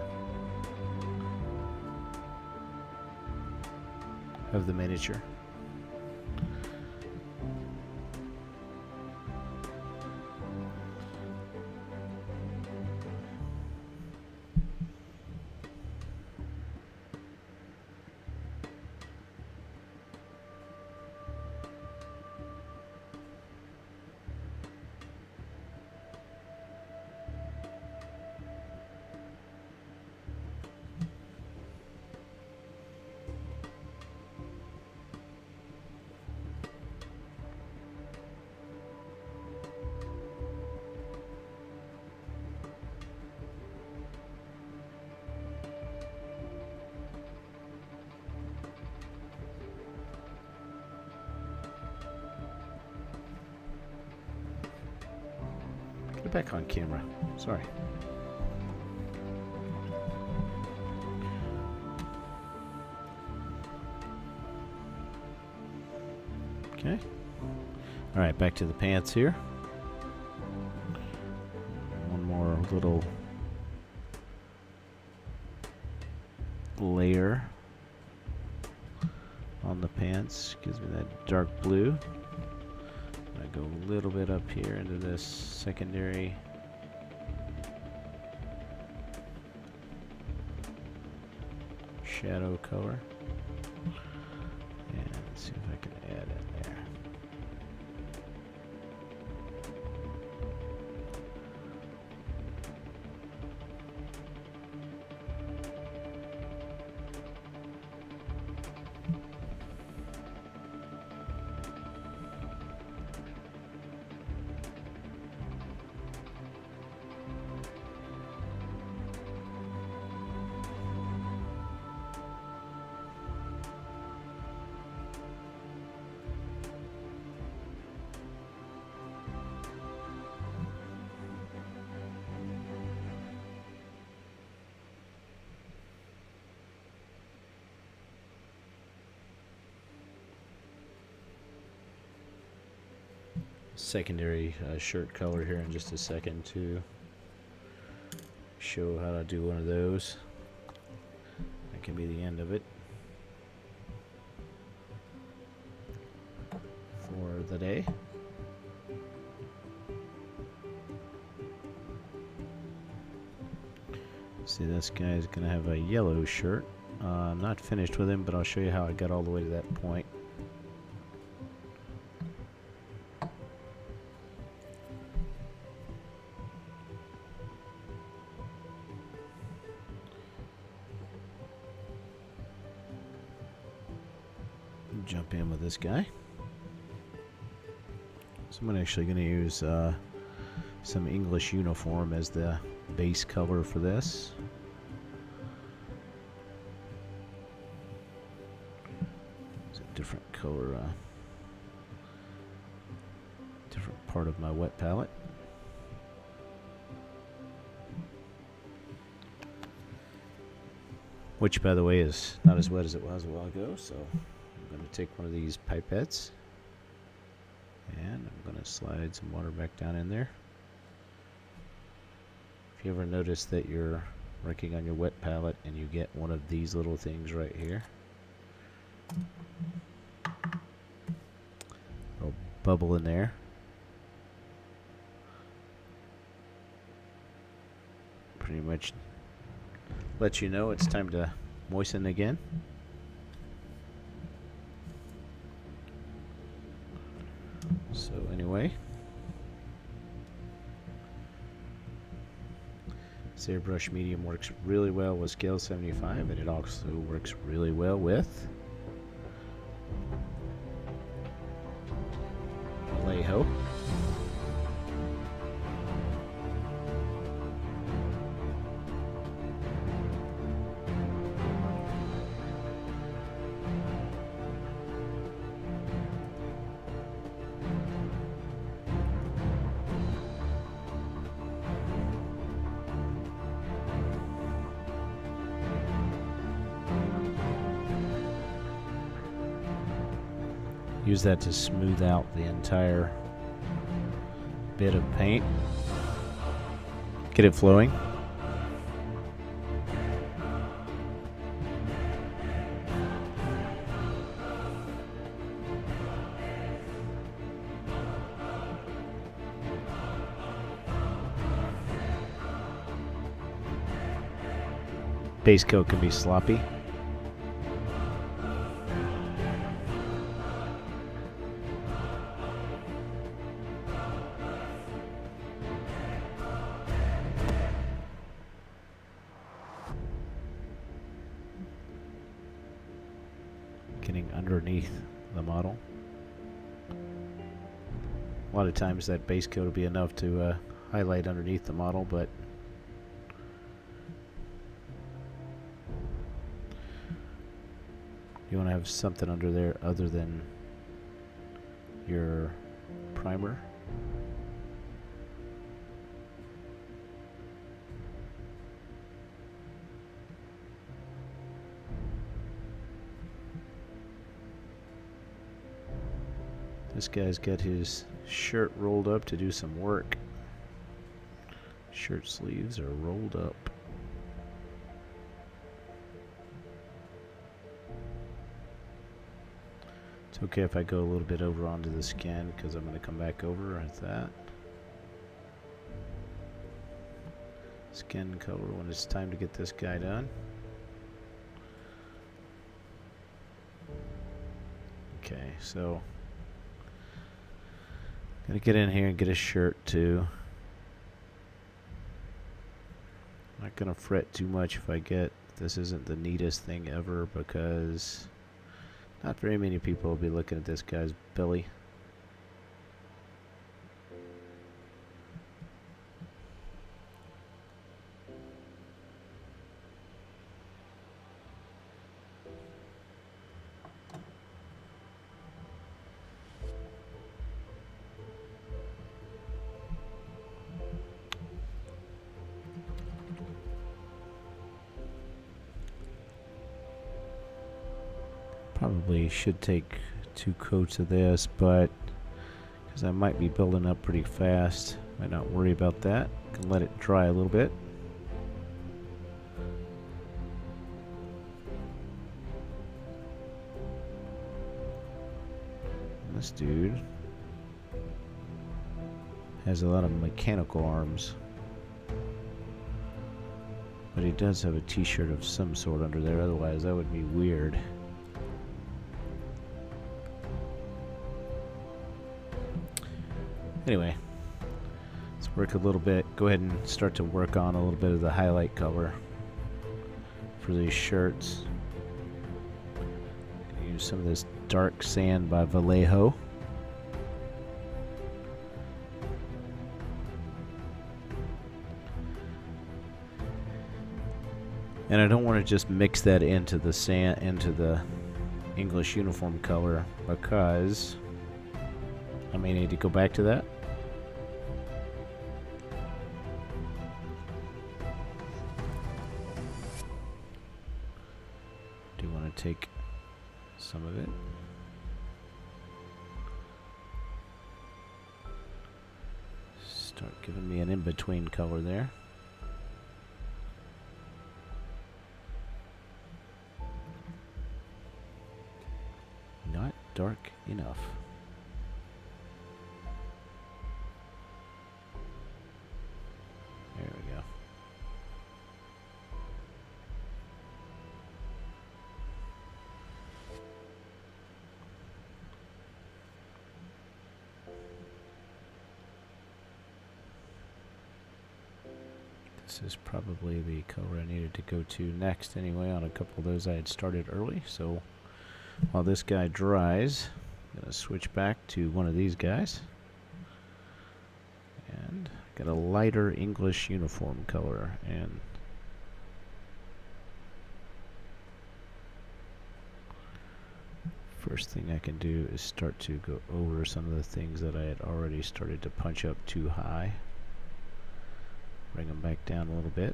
miniature. Get back on camera. Sorry. Okay. All right, back to the pants here. One more little layer on the pants. Gives me that dark blue. I go a little bit up here into this secondary shadow color. And see if I can add in there. secondary shirt color here in just a second to show how to do one of those. That can be the end of it for the day. See, this guy's gonna have a yellow shirt. I'm not finished with him, but I'll show you how I got all the way to that point. Jump in with this guy. So I'm actually going to use some English uniform as the base color for this. It's a different color, different part of my wet palette. Which, by the way, is not as wet as it was a while ago, so I'm going to take one of these pipettes and I'm going to slide some water back down in there. If you ever notice that you're working on your wet palette and you get one of these little things right here, little bubble in there, pretty much lets you know it's time to moisten again. So anyway, this Airbrush Medium works really well with scale 75, and it also works really well with Vallejo. Use that to smooth out the entire bit of paint. Get it flowing. Base coat can be sloppy. Getting underneath the model. A lot of times that base coat will be enough to highlight underneath the model, but you want to have something under there other than your primer. This guy's got his shirt rolled up to do some work. Shirt sleeves are rolled up. It's okay if I go a little bit over onto the skin because I'm going to come back over at that. Skin color when it's time to get this guy done. Okay, so gonna get in here and get a shirt too. Not gonna fret too much if I get this isn't the neatest thing ever, because not very many people will be looking at this guy's belly. Probably should take 2 coats of this, but because because I might be building up pretty fast. Might not worry about that. Can let it dry a little bit. This dude has a lot of mechanical arms, but he does have a t-shirt of some sort under there, otherwise that would be weird. Anyway, let's work a little bit. Go ahead and start to work on a little bit of the highlight color for these shirts. Use some of this dark sand by Vallejo. And I don't want to just mix that into the sand, into the English uniform color, because I may need to go back to that. Do want to take some of it. Start giving me an in-between color there. Not dark enough. There we go. This is probably the color I needed to go to next anyway. On a couple of those I had started early, so while this guy dries, I'm going to switch back to one of these guys. And got a lighter English uniform color. And first thing I can do is start to go over some of the things that I had already started to punch up too high. Bring them back down a little bit.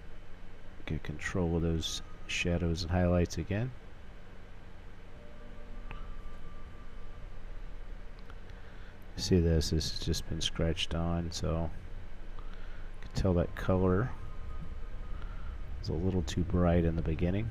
Get control of those shadows and highlights again. See, this has just been scratched on, so you can tell that color is a little too bright in the beginning.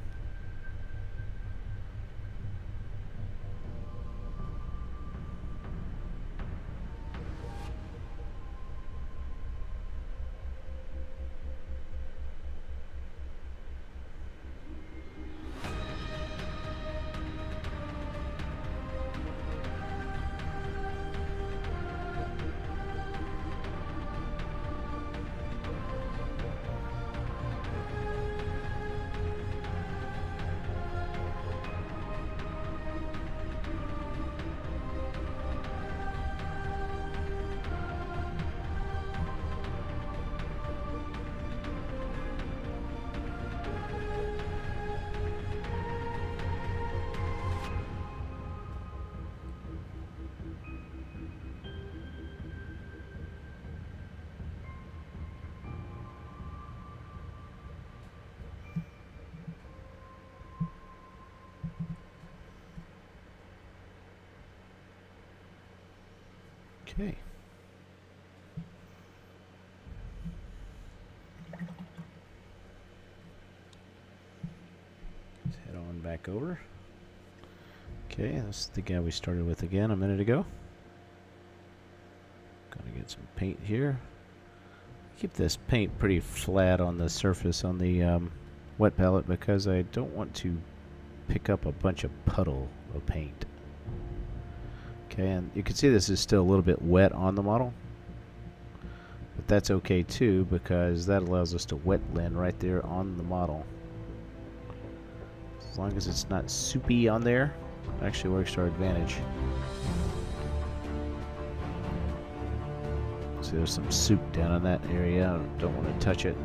Okay. Let's head on back over. Okay, that's the guy we started with again a minute ago. Gonna get some paint here. Keep this paint pretty flat on the surface on the wet palette because I don't want to pick up a bunch of puddle of paint. Okay, and you can see this is still a little bit wet on the model, but that's okay too because that allows us to wet blend right there on the model. As long as it's not soupy on there, it actually works to our advantage. See, there's some soup down in that area. I don't want to touch it.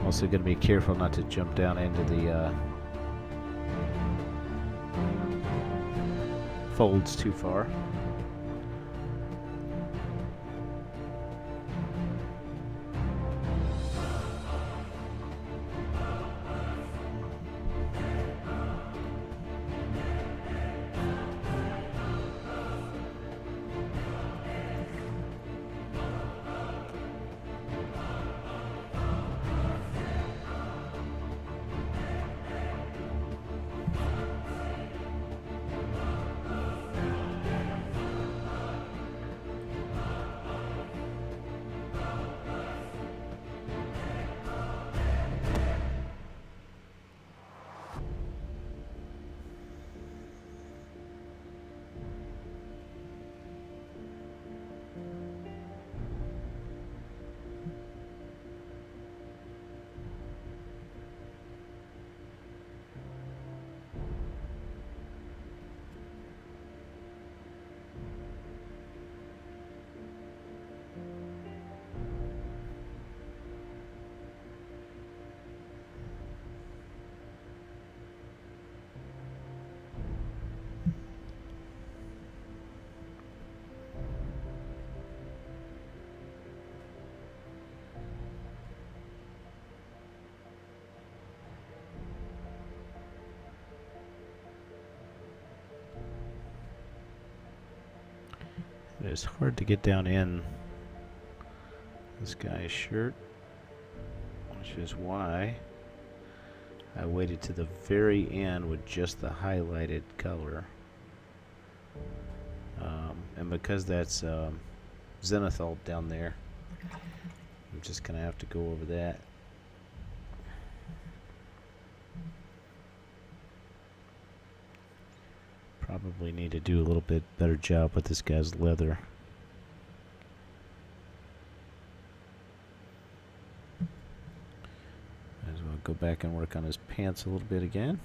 Also going to be careful not to jump down into the folds too far. It's hard to get down in this guy's shirt, which is why I waited to the very end with just the highlighted color. And because that's zenithal down there, I'm just going to have to go over that. Probably need to do a little bit better job with this guy's leather. Might as well go back and work on his pants a little bit again.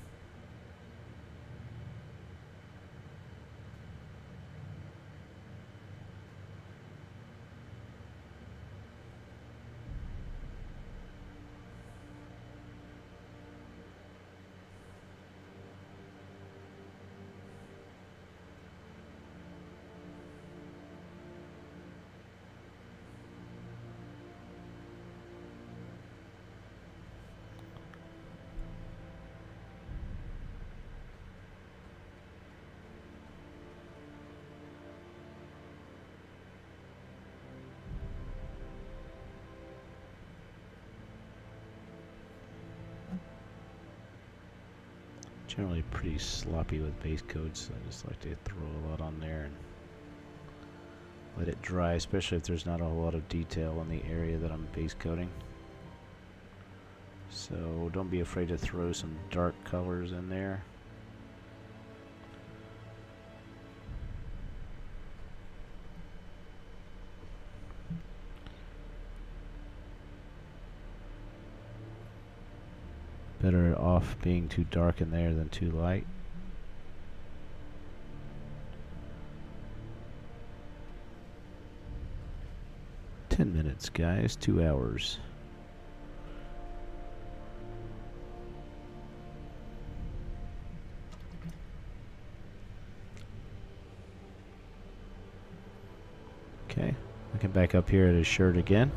Generally pretty sloppy with base coats, so I just like to throw a lot on there and let it dry, especially if there's not a lot of detail in the area that I'm base coating. So don't be afraid to throw some dark colors in there. Better off being too dark in there than too light. "10 minutes, guys. 2 hours. Okay, looking back up here at his shirt again.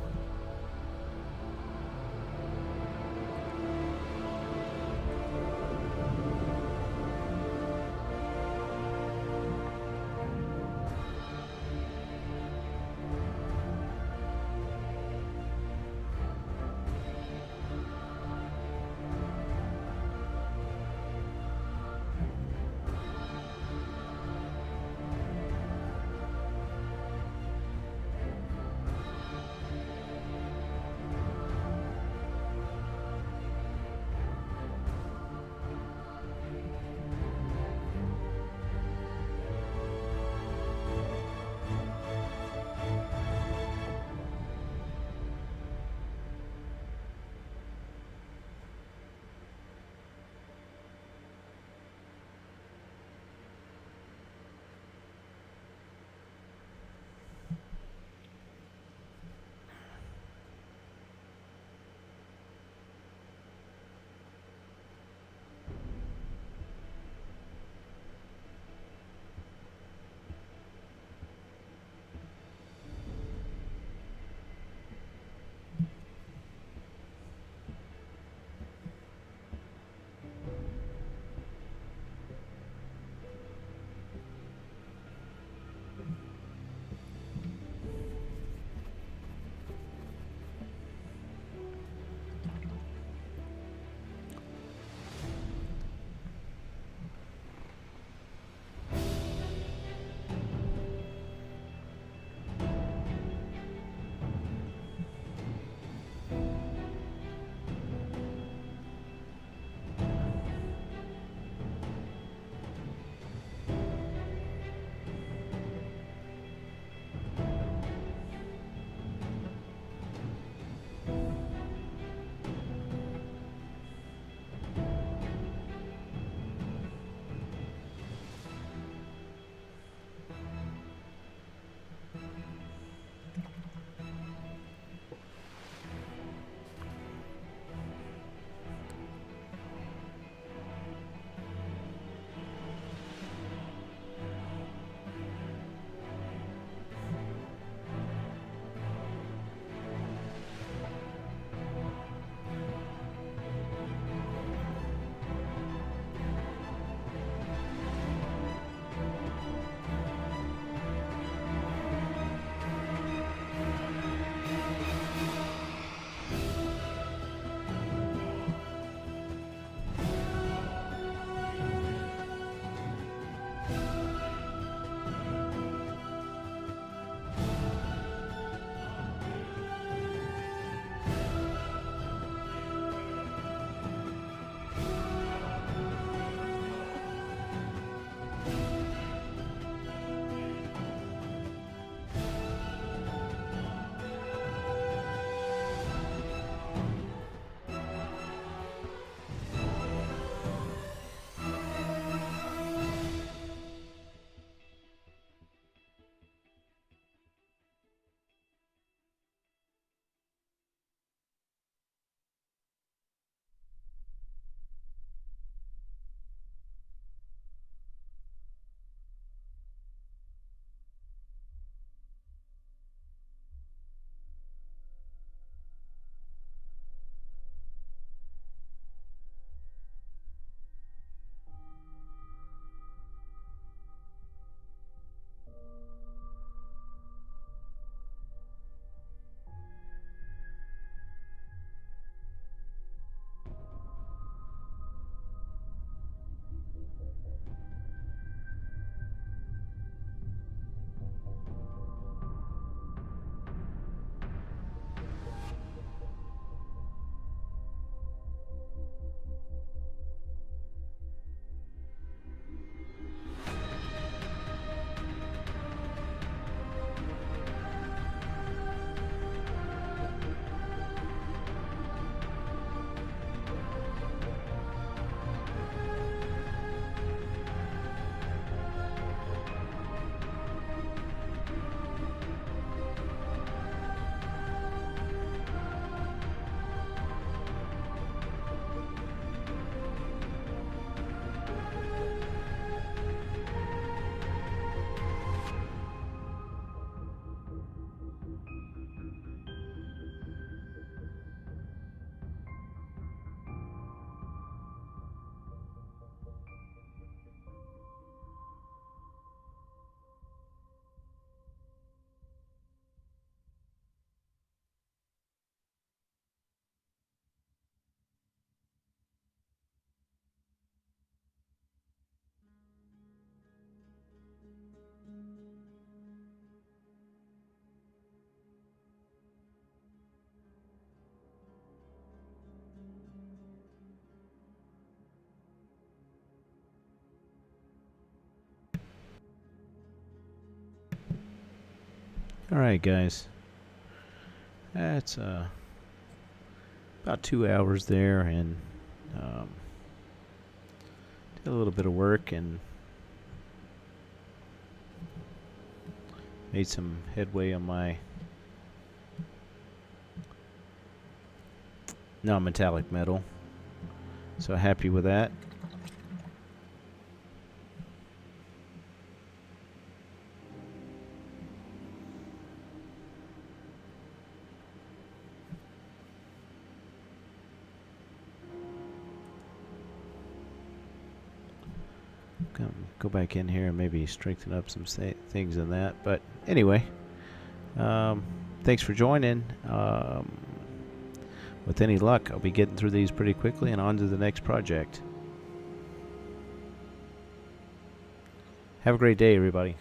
Alright guys, that's about 2 hours there, and did a little bit of work and made some headway on my non-metallic metal, so happy with that. Go back in here and maybe strengthen up some things in that. But anyway, thanks for joining. With any luck, I'll be getting through these pretty quickly and on to the next project. Have a great day, everybody.